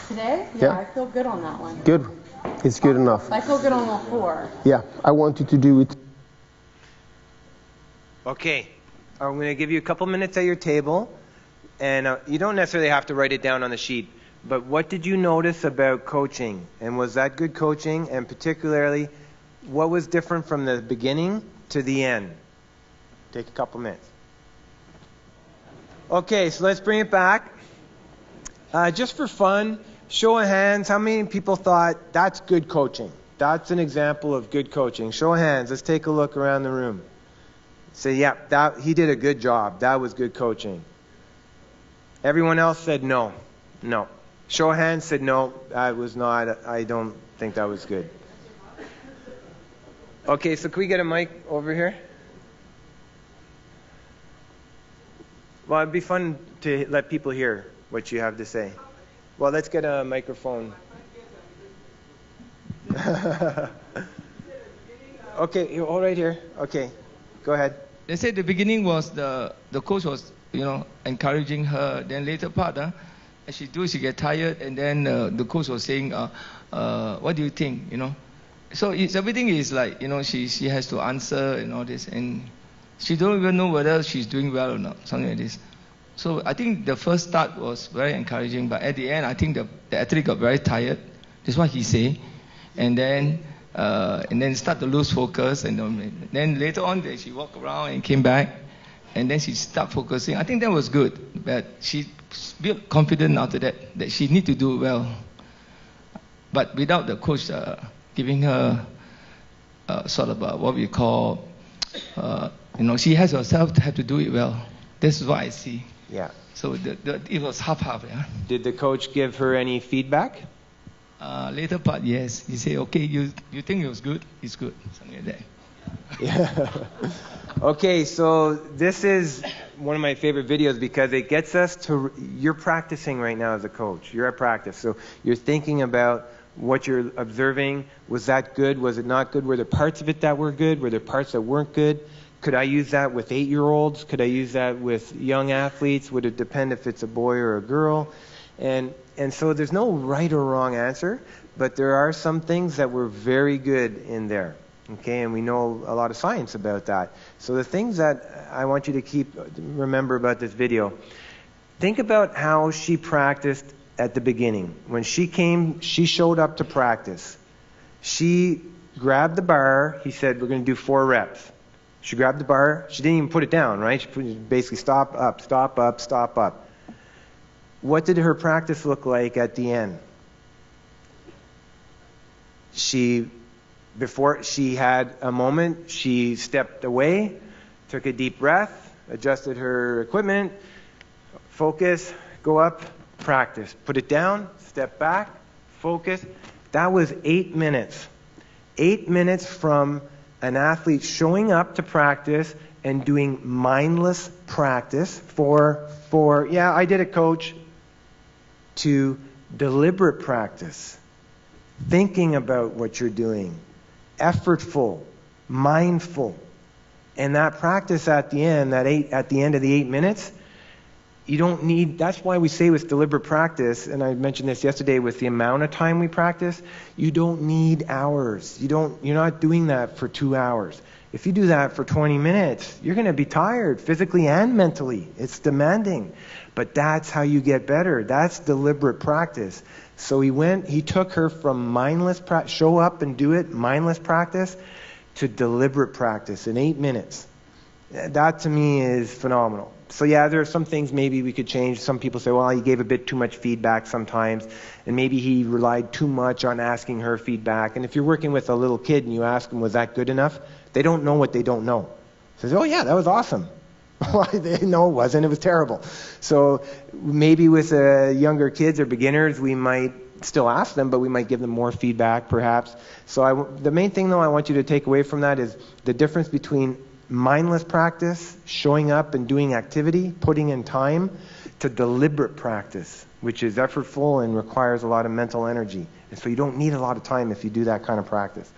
E: today,
D: Yeah.
E: I feel good on that one.
D: Good. It's good enough.
E: I feel good on all 4.
D: Yeah, I want you to do it.
A: Okay, I'm going to give you a couple minutes at your table, and you don't necessarily have to write it down on the sheet, but what did you notice about coaching? And was that good coaching? And particularly, what was different from the beginning to the end? Take a couple minutes. Okay, so let's bring it back. Just for fun, show of hands, how many people thought that's good coaching? That's an example of good coaching. Show of hands, let's take a look around the room. Say, yeah, he did a good job. That was good coaching. Everyone else said no. No. Show of hands said no, that was not, I don't think that was good. Okay, so can we get a mic over here? Well, it'd be fun to let people hear what you have to say. Well, let's get a microphone. Okay, all right here. Okay, go ahead.
F: They said the beginning was the coach was, encouraging her. Then later part, as she get tired, and then the coach was saying, what do you think, So everything is like, she has to answer and all this, and she don't even know whether she's doing well or not, something like this. So I think the first start was very encouraging, but at the end, I think the athlete got very tired. That's what he said, and then start to lose focus, and then later on, she walked around and came back, and then she started focusing. I think that was good, but she built confidence after that she need to do well, but without the coach giving her sort of what we call, she has herself to have to do it well. This is what I see.
A: Yeah.
F: So it was half-half. Yeah.
A: Did the coach give her any feedback?
F: Later part, yes. He said, okay, you think it was good? It's good. Something like that.
A: Yeah. Okay, so this is one of my favorite videos because it gets us to, you're practicing right now as a coach. You're at practice. So you're thinking about what you're observing. Was that good? Was it not good? Were there parts of it that were good? Were there parts that weren't good? Could I use that with 8-year-olds? Could I use that with young athletes? Would it depend if it's a boy or a girl? And so there's no right or wrong answer, but there are some things that were very good in there. Okay, and we know a lot of science about that. So the things that I want you to remember about this video, think about how she practiced at the beginning. When she came, she showed up to practice. She grabbed the bar. He said, we're going to do 4 reps. She grabbed the bar. She didn't even put it down, right? She basically stop, up, stop, up, stop, up. What did her practice look like at the end? Before she had a moment, she stepped away, took a deep breath, adjusted her equipment, focus, go up, practice. Put it down, step back, focus. That was 8 minutes. 8 minutes from an athlete showing up to practice and doing mindless practice for yeah, I did it, coach, to deliberate practice, thinking about what you're doing, effortful, mindful. And that practice at the end, at the end of the 8 minutes, you don't need, that's why we say with deliberate practice, and I mentioned this yesterday with the amount of time we practice, you don't need hours. You're not doing that for 2 hours. If you do that for 20 minutes, you're going to be tired physically and mentally. It's demanding. But that's how you get better. That's deliberate practice. So he took her from mindless practice, show up and do it, mindless practice, to deliberate practice in 8 minutes. That to me is phenomenal. So yeah, there are some things maybe we could change. Some people say, well, he gave a bit too much feedback sometimes, and maybe he relied too much on asking her feedback. And if you're working with a little kid and you ask them, was that good enough? They don't know what they don't know. Says, oh yeah, that was awesome. No, it wasn't. It was terrible. So maybe with younger kids or beginners, we might still ask them, but we might give them more feedback perhaps. So the main thing, though, I want you to take away from that is the difference between mindless practice, showing up and doing activity, putting in time, to deliberate practice, which is effortful and requires a lot of mental energy. And so you don't need a lot of time if you do that kind of practice.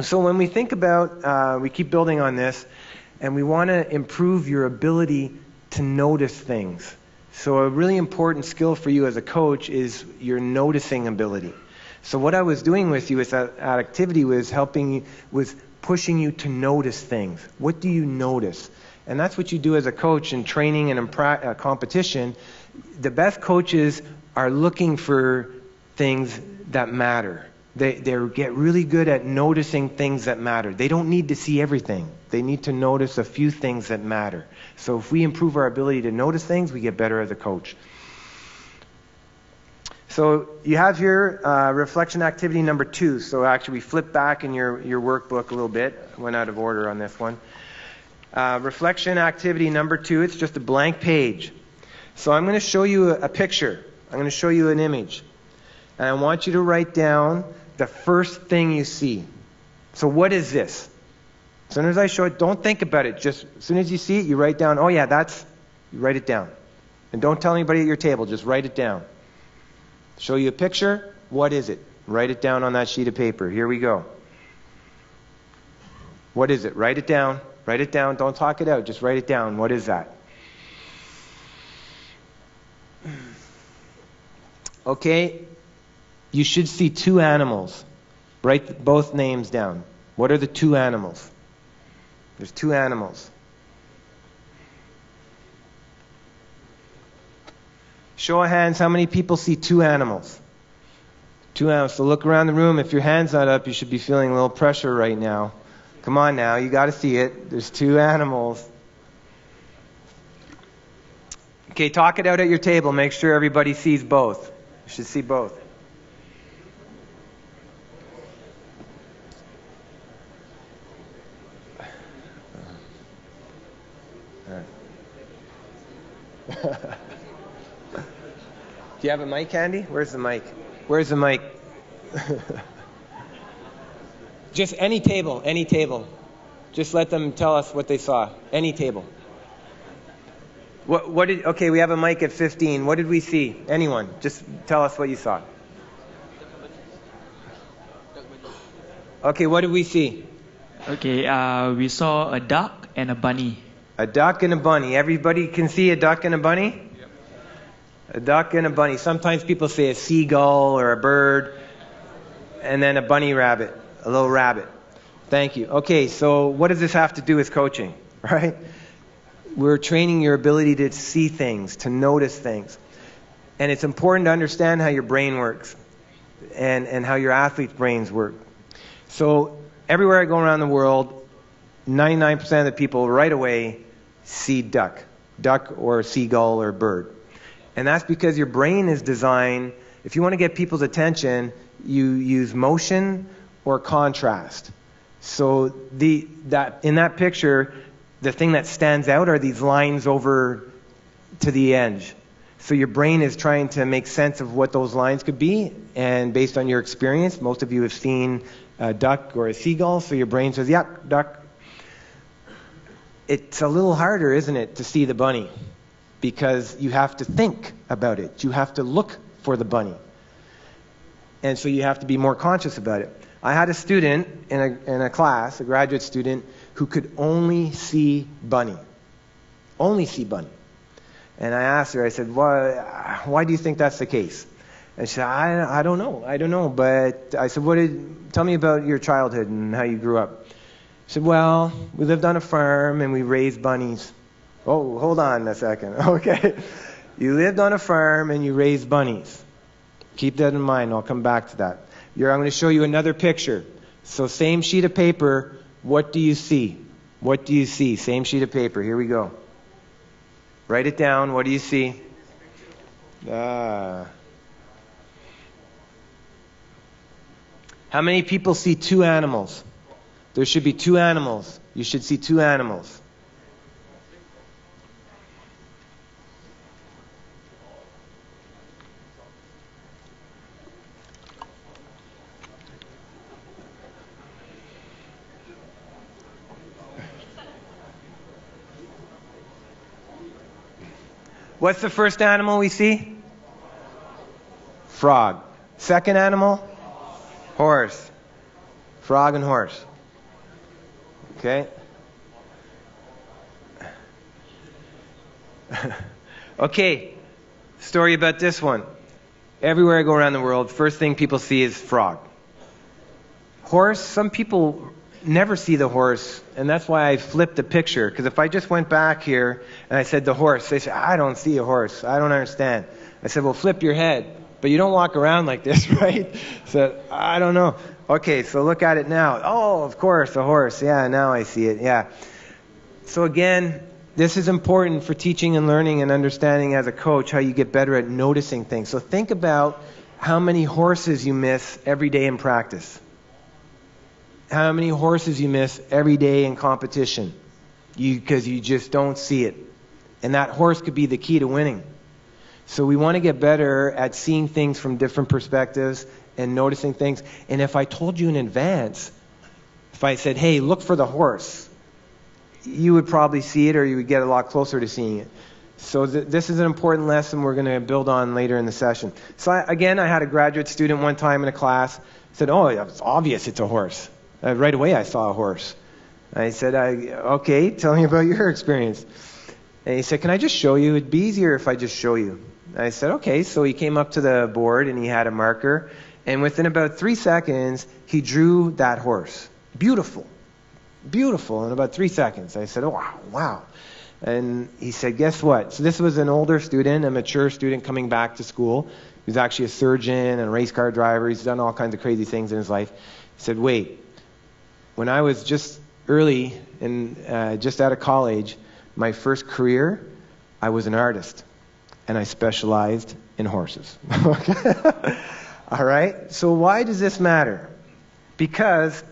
A: So when we think about, we keep building on this, and we want to improve your ability to notice things. So a really important skill for you as a coach is your noticing ability. So what I was doing with you with that activity was pushing you to notice things. What do you notice? And that's what you do as a coach in training and in competition. The best coaches are looking for things that matter. They get really good at noticing things that matter. They don't need to see everything. They need to notice a few things that matter. So if we improve our ability to notice things, we get better as a coach. So you have here reflection activity number 2. So actually we flip back in your workbook a little bit. I went out of order on this one. Reflection activity number 2, it's just a blank page. So I'm going to show you a picture. I'm going to show you an image. And I want you to write down the first thing you see. So what is this? As soon as I show it, don't think about it. Just as soon as you see it, you write down, oh yeah, you write it down. And don't tell anybody at your table, just write it down. Show you a picture, what is it? Write it down on that sheet of paper. Here we go. What is it? Write it down. Write it down. Don't talk it out. Just write it down. What is that? Okay. You should see 2 animals. Write both names down. What are the 2 animals? There's 2 animals. Show of hands, how many people see 2 animals? 2 animals. So look around the room. If your hand's not up, you should be feeling a little pressure right now. Come on now, you got to see it. There's 2 animals. Okay, talk it out at your table. Make sure everybody sees both. You should see both. Do you have a mic handy? Where's the mic? Where's the mic? Just any table, any table. Just let them tell us what they saw. Any table. Okay, we have a mic at 15. What did we see? Anyone? Just tell us what you saw. Okay, what did we see?
G: Okay, we saw a duck and a bunny.
A: A duck and a bunny. Everybody can see a duck and a bunny? Yep. A duck and a bunny. Sometimes people say a seagull or a bird, and then a bunny rabbit, a little rabbit. Thank you. Okay, so what does this have to do with coaching, right? We're training your ability to see things, to notice things. And it's important to understand how your brain works and how your athletes' brains work. So everywhere I go around the world, 99% of the people right away see duck or seagull or bird. And that's because your brain is designed, if you want to get people's attention, you use motion or contrast. So in that picture, the thing that stands out are these lines over to the edge. So your brain is trying to make sense of what those lines could be, and based on your experience, most of you have seen a duck or a seagull, so your brain says, yeah, duck. It's a little harder, isn't it, to see the bunny, because you have to think about it. You have to look for the bunny. And so you have to be more conscious about it. I had a student in a class, a graduate student, who could only see bunny. Only see bunny. And I asked her, I said, why do you think that's the case? And she said, I don't know. But I said, tell me about your childhood and how you grew up. She said, well, we lived on a farm and we raised bunnies. Oh, hold on a second. Okay. You lived on a farm and you raised bunnies. Keep that in mind. I'll come back to that. I'm going to show you another picture. So same sheet of paper. What do you see? What do you see? Same sheet of paper. Here we go. Write it down. What do you see? How many people see two animals? There should be two animals. You should see two animals. What's the first animal we see? Frog. Second animal? Horse. Frog and horse. Okay. Okay. Story about this one. Everywhere I go around the world, first thing people see is frog. Horse, some people never see the horse, and that's why I flipped the picture. Because if I just went back here and I said the horse, they say, I don't see a horse. I don't understand. I said, well, flip your head. But you don't walk around like this, right? So, I don't know. Okay, so look at it now. Oh, of course, a horse. Yeah, now I see it. Yeah. So again, this is important for teaching and learning and understanding as a coach how you get better at noticing things. So think about how many horses you miss every day in practice. How many horses you miss every day in competition because you just don't see it. And that horse could be the key to winning. So we want to get better at seeing things from different perspectives and noticing things. And if I told you in advance, if I said, hey, look for the horse, you would probably see it, or you would get a lot closer to seeing it. So this is an important lesson we're going to build on later in the session. So I had a graduate student one time in a class, said, oh, it's obvious it's a horse. Right away I saw a horse. I said, okay, tell me about your experience. And he said, can I just show you? It'd be easier if I just show you. I said, okay. So he came up to the board and he had a marker. And within about 3 seconds, he drew that horse. Beautiful. Beautiful in about 3 seconds. I said, oh, wow. And he said, guess what? So this was an older student, a mature student coming back to school. He was actually a surgeon and a race car driver. He's done all kinds of crazy things in his life. He said, wait. When I was just early and just out of college, my first career, I was an artist, and I specialized in horses. Okay? All right? So why does this matter? Because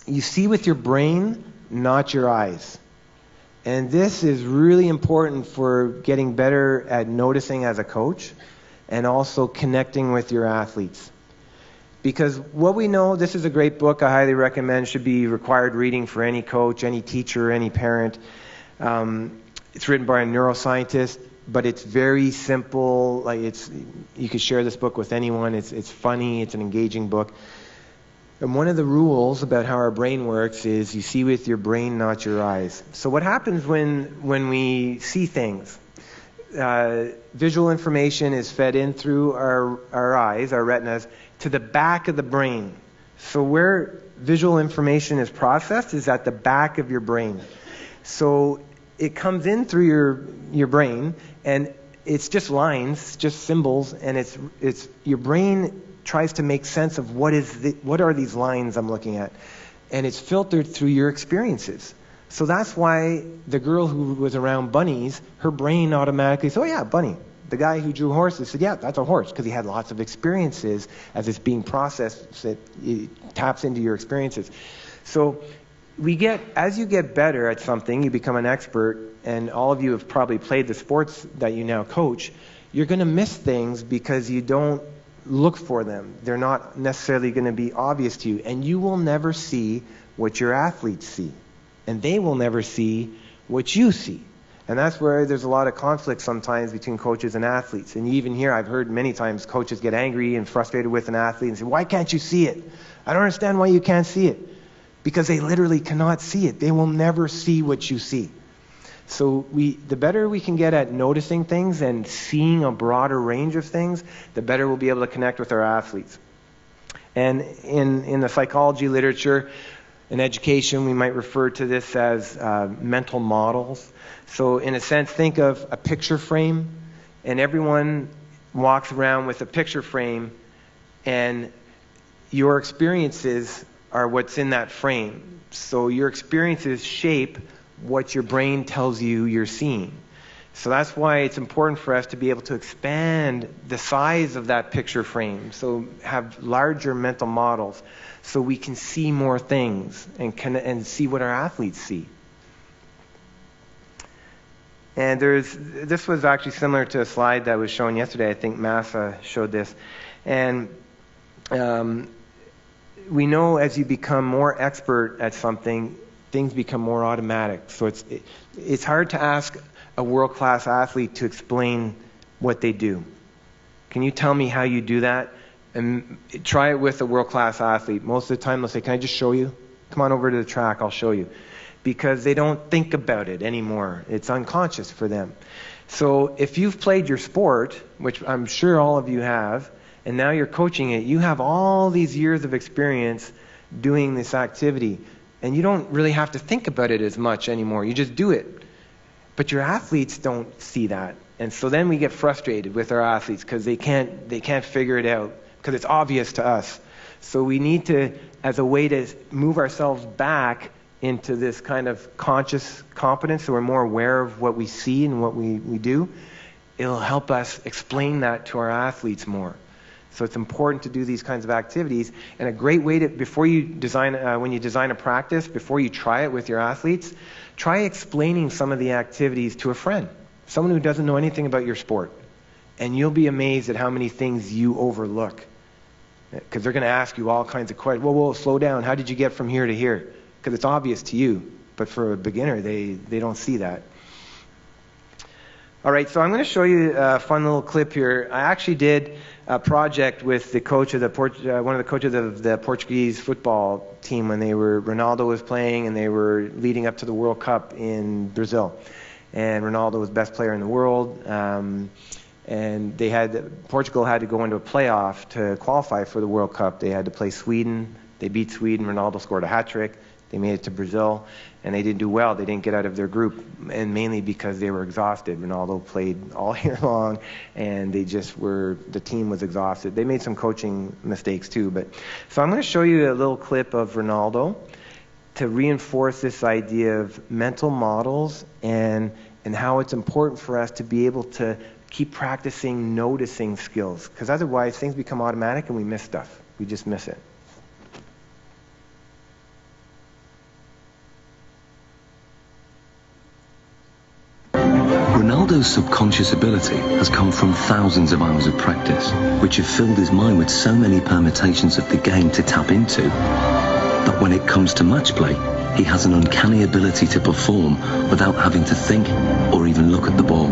A: you see with your brain, not your eyes. And this is really important for getting better at noticing as a coach, and also connecting with your athletes. Because what we know, this is a great book I highly recommend, should be required reading for any coach, any teacher, any parent. It's written by a neuroscientist, but it's very simple. Like you could share this book with anyone. It's funny, it's an engaging book. And one of the rules about how our brain works is you see with your brain, not your eyes. So what happens when we see things? Visual information is fed in through our eyes, our retinas, to the back of the brain. So where visual information is processed is at the back of your brain. So it comes in through your brain, and it's just lines, just symbols, and it's your brain tries to make sense of what are these lines I'm looking at, and it's filtered through your experiences. So that's why the girl who was around bunnies, her brain automatically said, oh yeah, bunny. The guy who drew horses said, yeah, that's a horse, because he had lots of experiences as it's being processed. It taps into your experiences. So as you get better at something, you become an expert, and all of you have probably played the sports that you now coach, you're going to miss things because you don't look for them. They're not necessarily going to be obvious to you, and you will never see what your athletes see, and they will never see what you see. And that's where there's a lot of conflict sometimes between coaches and athletes. And even here, I've heard many times coaches get angry and frustrated with an athlete and say, why can't you see it? I don't understand why you can't see it. Because they literally cannot see it. They will never see what you see. So the better we can get at noticing things and seeing a broader range of things, the better we'll be able to connect with our athletes. And in the psychology literature, in education, we might refer to this as mental models. So in a sense, think of a picture frame, and everyone walks around with a picture frame, and your experiences are what's in that frame. So your experiences shape what your brain tells you you're seeing. So that's why it's important for us to be able to expand the size of that picture frame, so have larger mental models, so we can see more things and see what our athletes see. And this was actually similar to a slide that was shown yesterday. I think Massa showed this. And we know as you become more expert at something, things become more automatic. So it's hard to ask a world-class athlete to explain what they do. Can you tell me how you do that? And try it with a world-class athlete. Most of the time they'll say, can I just show you? Come on over to the track, I'll show you. Because they don't think about it anymore. It's unconscious for them. So if you've played your sport, which I'm sure all of you have, and now you're coaching it, you have all these years of experience doing this activity. And you don't really have to think about it as much anymore. You just do it. But your athletes don't see that. And so then we get frustrated with our athletes because they can't figure it out because it's obvious to us. So we need to, as a way to move ourselves back into this kind of conscious competence, so we're more aware of what we see and what we do, it'll help us explain that to our athletes more. So it's important to do these kinds of activities. And a great way to, before you design, when you design a practice, before you try it with your athletes, try explaining some of the activities to a friend, someone who doesn't know anything about your sport. And you'll be amazed at how many things you overlook. Because they're going to ask you all kinds of questions. Whoa, slow down. How did you get from here to here? Because it's obvious to you. But for a beginner, they don't see that. All right, so I'm going to show you a fun little clip here. I actually did a project with the coach of one of the coaches of the Portuguese football team when Ronaldo was playing and they were leading up to the World Cup in Brazil. And Ronaldo was best player in the world. And Portugal had to go into a playoff to qualify for the World Cup. They had to play Sweden. They beat Sweden. Ronaldo scored a hat-trick. They made it to Brazil, and they didn't do well. They didn't get out of their group, and mainly because they were exhausted. Ronaldo played all year long, and the team was exhausted. They made some coaching mistakes too. So I'm going to show you a little clip of Ronaldo to reinforce this idea of mental models and how it's important for us to be able to keep practicing noticing skills, because otherwise things become automatic and we miss stuff. We just miss it.
H: Ronaldo Ronaldo's subconscious ability has come from thousands of hours of practice, which have filled his mind with so many permutations of the game to tap into, that when it comes to match play, he has an uncanny ability to perform without having to think or even look at the ball.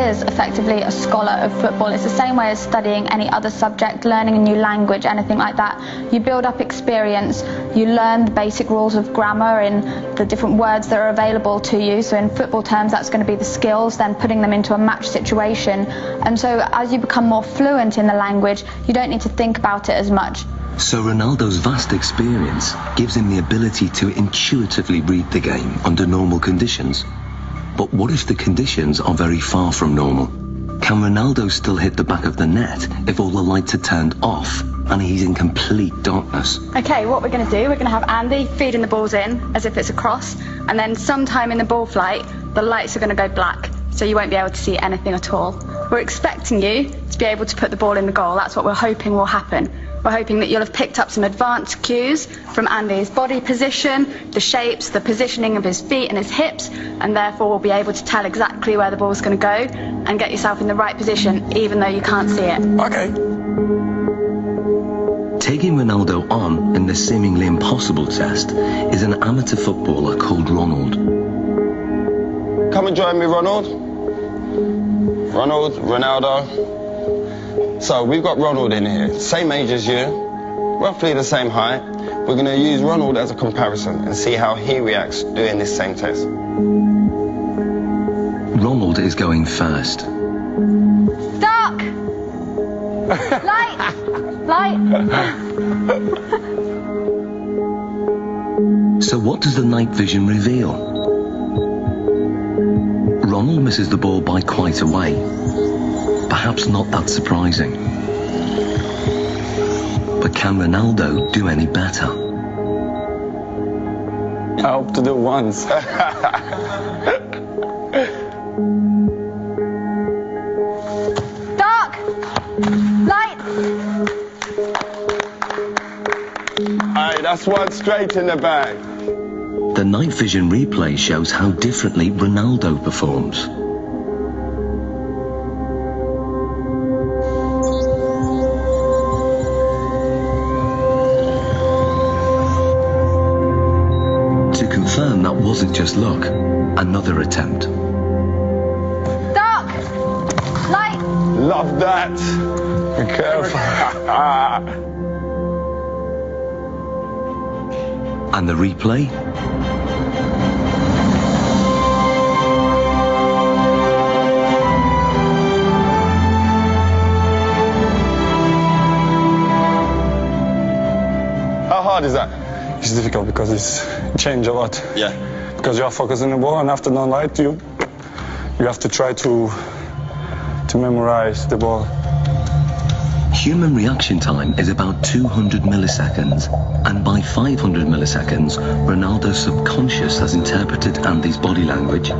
I: Is effectively a scholar of football. It's the same way as studying any other subject, learning a new language, anything like that. You build up experience, you learn the basic rules of grammar and the different words that are available to you. So in football terms, that's going to be the skills, then putting them into a match situation. And so as you become more fluent in the language, you don't need to think about it as much.
H: So Ronaldo's vast experience gives him the ability to intuitively read the game under normal conditions. But what if the conditions are very far from normal? Can Ronaldo still hit the back of the net if all the lights are turned off and he's in complete darkness?
I: Okay, what we're going to do, we're going to have Andy feeding the balls in as if it's a cross, and then sometime in the ball flight, the lights are going to go black, so you won't be able to see anything at all. We're expecting you to be able to put the ball in the goal. That's what we're hoping will happen. We're hoping that you'll have picked up some advanced cues from Andy's body position, the shapes, the positioning of his feet and his hips, and therefore will be able to tell exactly where the ball's going to go and get yourself in the right position, even though you can't see it.
F: Okay.
H: Taking Ronaldo on in this seemingly impossible test is an amateur footballer called Ronald.
J: Come and join me, Ronald. Ronaldo. So we've got Ronald in here, same age as you, roughly the same height. We're going to use Ronald as a comparison and see how he reacts doing this same test.
H: Ronald is going first.
I: Dark! Light! Light!
H: So what does the night vision reveal? Ronald misses the ball by quite a way. Perhaps not that surprising. But can Ronaldo do any better?
J: I hope to do once.
I: Dark! Light!
J: Alright, that's one straight in the bag.
H: The night vision replay shows how differently Ronaldo performs. That wasn't just luck. Another attempt.
I: Dark! Light!
J: Love that. Be careful.
H: And the replay?
J: How hard is that?
K: It's difficult because it's changed a lot.
J: Yeah.
K: Because you are focusing the ball, and after non-light, you have to try to memorize the ball.
H: Human reaction time is about 200 milliseconds, and by 500 milliseconds, Ronaldo's subconscious has interpreted Andy's body language,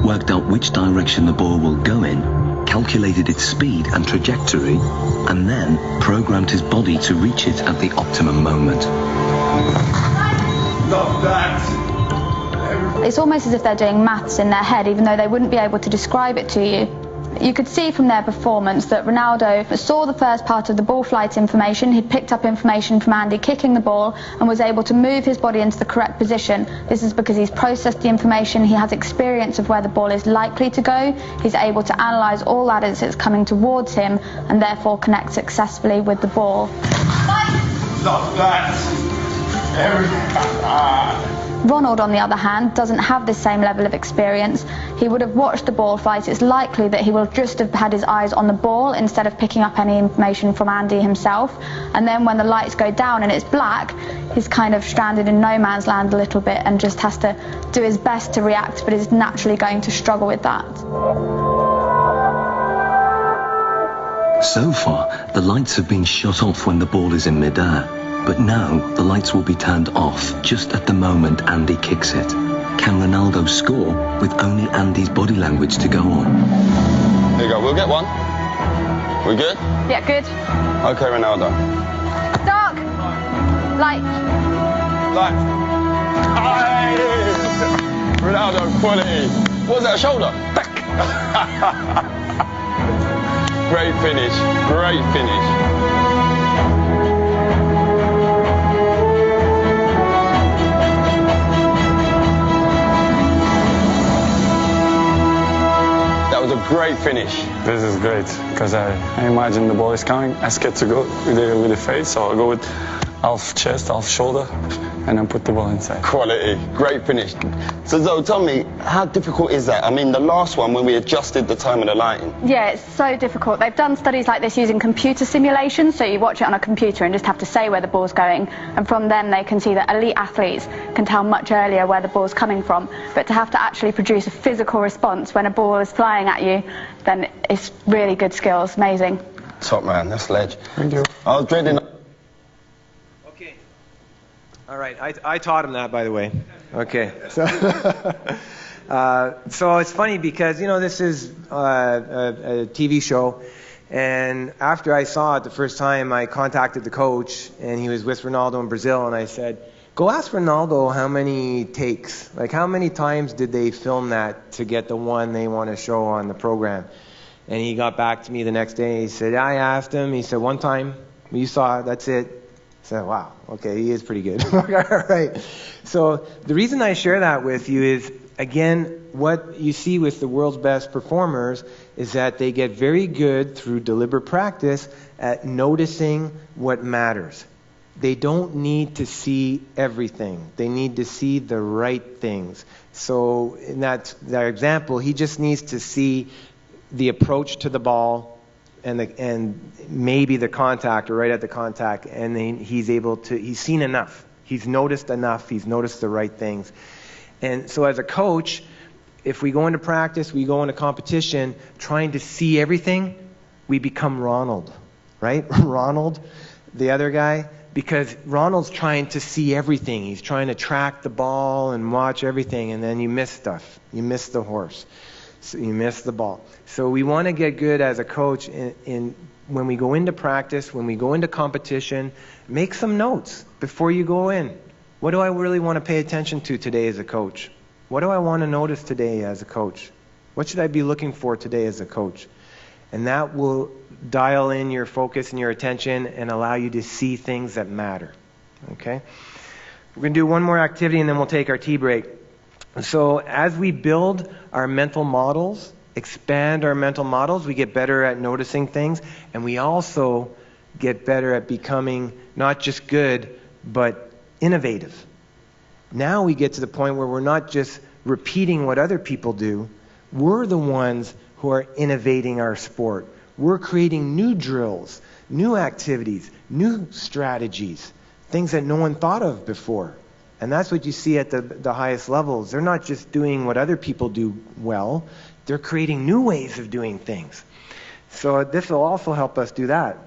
H: worked out which direction the ball will go in, calculated its speed and trajectory, and then programmed his body to reach it at the optimum moment.
J: Love that.
I: It's almost as if they're doing maths in their head, even though they wouldn't be able to describe it to you. You could see from their performance that Ronaldo saw the first part of the ball flight information. He'd picked up information from Andy kicking the ball and was able to move his body into the correct position. This is because he's processed the information, he has experience of where the ball is likely to go, he's able to analyse all that as it's coming towards him and therefore connect successfully with the ball.
J: Love that.
I: Ronald, on the other hand, doesn't have this same level of experience. He would have watched the ball flight. It's likely that he will just have had his eyes on the ball instead of picking up any information from Andy himself. And then when the lights go down and it's black, he's kind of stranded in no man's land a little bit and just has to do his best to react, but is naturally going to struggle with that.
H: So far, the lights have been shut off when the ball is in midair. But now, the lights will be turned off just at the moment Andy kicks it. Can Ronaldo score with only Andy's body language to go on?
J: Here you go, we'll get one. We good?
I: Yeah, good.
J: Okay, Ronaldo.
I: Dark. Light.
J: Light. Ronaldo, quality. What was that, shoulder? Great finish. Great finish. That was a great finish.
K: This is great, because I imagine the ball is coming. I scared to go with the face, so I'll go with half chest, half shoulder, and then put the ball inside.
J: Quality. Great finish. So Zoe, tell me, how difficult is that? I mean, the last one when we adjusted the time of the lighting.
I: Yeah, it's so difficult. They've done studies like this using computer simulations, so you watch it on a computer and just have to say where the ball's going, and from them they can see that elite athletes can tell much earlier where the ball's coming from. But to have to actually produce a physical response when a ball is flying at you, then it's really good skills. Amazing.
J: Top man, that's ledge.
K: Thank you.
J: I was dreading...
A: Okay. All right, I taught him that, by the way. Okay. So, so it's funny because, you know, this is a TV show, and after I saw it the first time, I contacted the coach, and he was with Ronaldo in Brazil, and I said, go ask Ronaldo how many takes, like how many times did they film that to get the one they want to show on the program. And he got back to me the next day. He said, I asked him. He said, one time, you saw it, that's it. I said, wow, okay, he is pretty good. All right. So the reason I share that with you is, again, what you see with the world's best performers is that they get very good through deliberate practice at noticing what matters. They don't need to see everything. They need to see the right things. So in that example, he just needs to see the approach to the ball and maybe the contact or right at the contact, and then he's seen enough. He's noticed enough. He's noticed the right things. And so as a coach, if we go into practice, we go into competition trying to see everything, we become Ronald, right? Ronald, the other guy, because Ronald's trying to see everything. He's trying to track the ball and watch everything, and then you miss stuff. You miss the horse. So you miss the ball. So we want to get good as a coach in when we go into practice, when we go into competition, make some notes before you go in. What do I really want to pay attention to today as a coach? What do I want to notice today as a coach? What should I be looking for today as a coach? And that will dial in your focus and your attention and allow you to see things that matter. Okay? We're going to do one more activity and then we'll take our tea break. So as we build our mental models, expand our mental models, we get better at noticing things, and we also get better at becoming not just good, but innovative. Now we get to the point where we're not just repeating what other people do, we're the ones who are innovating our sport. We're creating new drills, new activities, new strategies, things that no one thought of before. And that's what you see at the highest levels. They're not just doing what other people do well, they're creating new ways of doing things. So this will also help us do that.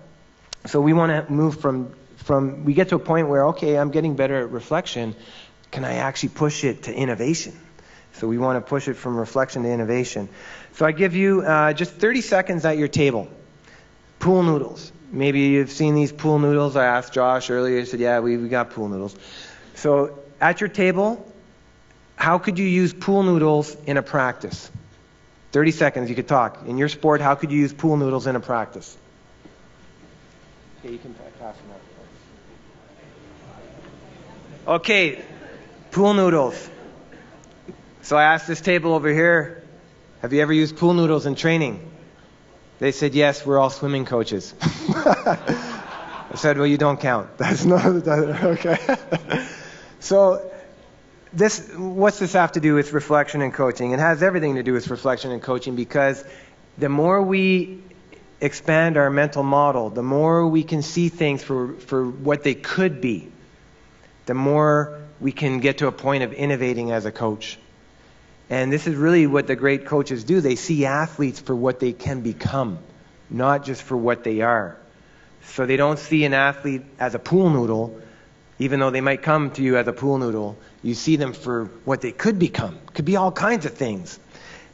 A: So we want to move from we get to a point where, okay, I'm getting better at reflection. Can I actually push it to innovation? So we want to push it from reflection to innovation. So I give you just 30 seconds at your table. Pool noodles. Maybe you've seen these pool noodles. I asked Josh earlier. He said, yeah, we got pool noodles. So at your table, how could you use pool noodles in a practice? 30 seconds, you could talk. In your sport, how could you use pool noodles in a practice? Okay, you can pass them out. Okay, pool noodles. So I asked this table over here, have you ever used pool noodles in training? They said, yes, we're all swimming coaches. I said, well, you don't count. That's not, okay. So what's this have to do with reflection and coaching? It has everything to do with reflection and coaching, because the more we expand our mental model, the more we can see things for what they could be, the more we can get to a point of innovating as a coach. And this is really what the great coaches do. They see athletes for what they can become, not just for what they are. So they don't see an athlete as a pool noodle, even though they might come to you as a pool noodle. You see them for what they could become. Could be all kinds of things.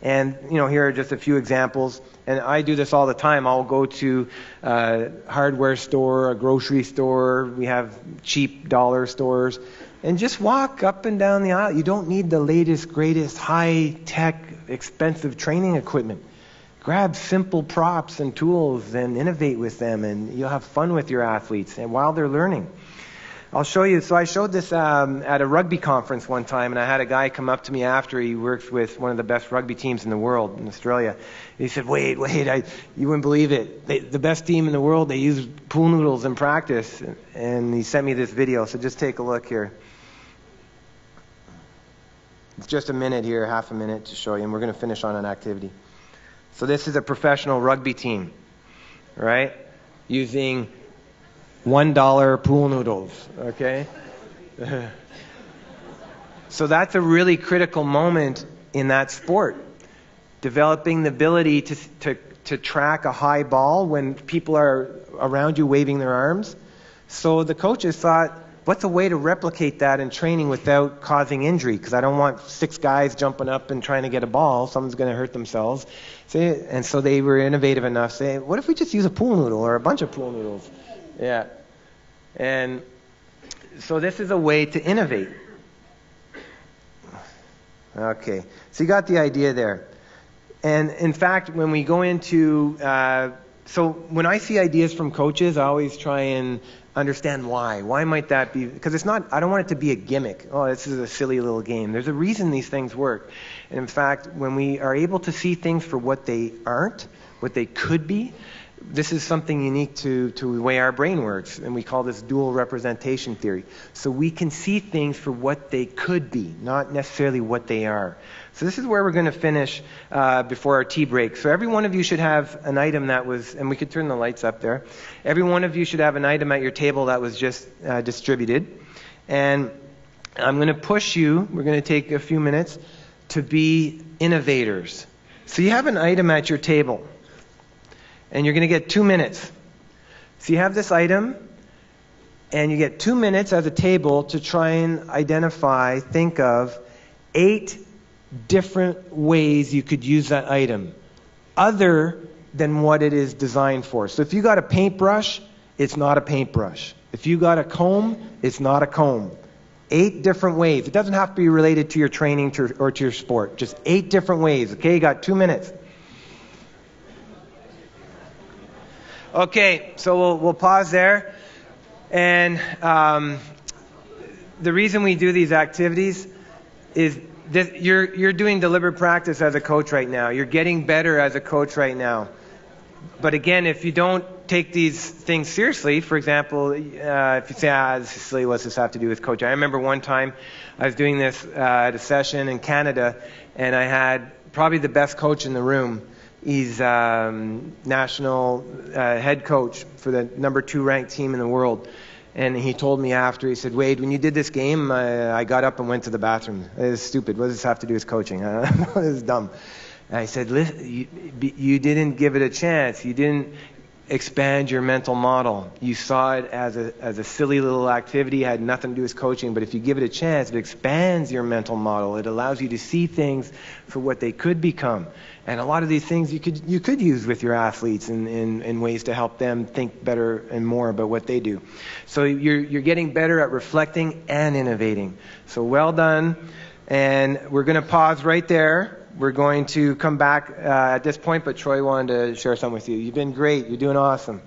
A: And, here are just a few examples. And I do this all the time. I'll go to a hardware store, a grocery store. We have cheap dollar stores. and just walk up and down the aisle. You don't need the latest, greatest, high-tech, expensive training equipment. Grab simple props and tools and innovate with them, and you'll have fun with your athletes and while they're learning. I'll show you. So I showed this at a rugby conference one time, and I had a guy come up to me after. He works with one of the best rugby teams in the world, in Australia. He said, wait, you wouldn't believe it. The best team in the world, they use pool noodles in practice. And he sent me this video, so just take a look here. It's just a minute here, half a minute to show you, and we're going to finish on an activity. So this is a professional rugby team, right? Using $1 pool noodles, okay? So that's a really critical moment in that sport. Developing the ability to track a high ball when people are around you waving their arms. So the coaches thought, what's a way to replicate that in training without causing injury? Because I don't want 6 guys jumping up and trying to get a ball. Someone's going to hurt themselves. And so they were innovative enough to say, what if we just use a pool noodle or a bunch of pool noodles? Yeah. And so this is a way to innovate. Okay. So you got the idea there. And in fact, when we go into... so when I see ideas from coaches, I always try and understand why. Why might that be? Because it's not, I don't want it to be a gimmick. Oh, this is a silly little game. There's a reason these things work. And in fact, when we are able to see things for what they aren't, what they could be, this is something unique to the way our brain works. And we call this dual representation theory. So we can see things for what they could be, not necessarily what they are. So this is where we're going to finish before our tea break. So every one of you should have an item that was, and we could turn the lights up there. Every one of you should have an item at your table that was just distributed. And I'm going to push you, we're going to take a few minutes, to be innovators. So you have an item at your table. And you're going to get 2 minutes. So you have this item, and you get 2 minutes at the table to try and identify, think of 8 different ways you could use that item other than what it is designed for. So if you got a paintbrush, it's not a paintbrush. If you got a comb, it's not a comb. 8 different ways. It doesn't have to be related to your training or to your sport. Just 8 different ways. Okay, you got 2 minutes. Okay, so we'll pause there. And the reason we do these activities is that you're doing deliberate practice as a coach right now. You're getting better as a coach right now. But again, if you don't take these things seriously, for example, if you say, this is silly, what's this have to do with coaching? I remember one time I was doing this at a session in Canada, and I had probably the best coach in the room. He's national head coach for the number 2 ranked team in the world. And he told me after, he said, Wade, when you did this game, I got up and went to the bathroom. It was stupid. What does this have to do with coaching? It was dumb. And I said, listen, you didn't give it a chance. You didn't expand your mental model. You saw it as a silly little activity, had nothing to do with coaching. But if you give it a chance, it expands your mental model. It allows you to see things for what they could become. And a lot of these things you could use with your athletes in ways to help them think better and more about what they do. So you're getting better at reflecting and innovating. So well done. And we're going to pause right there. We're going to come back at this point, but Troy wanted to share something with you. You've been great. You're doing awesome.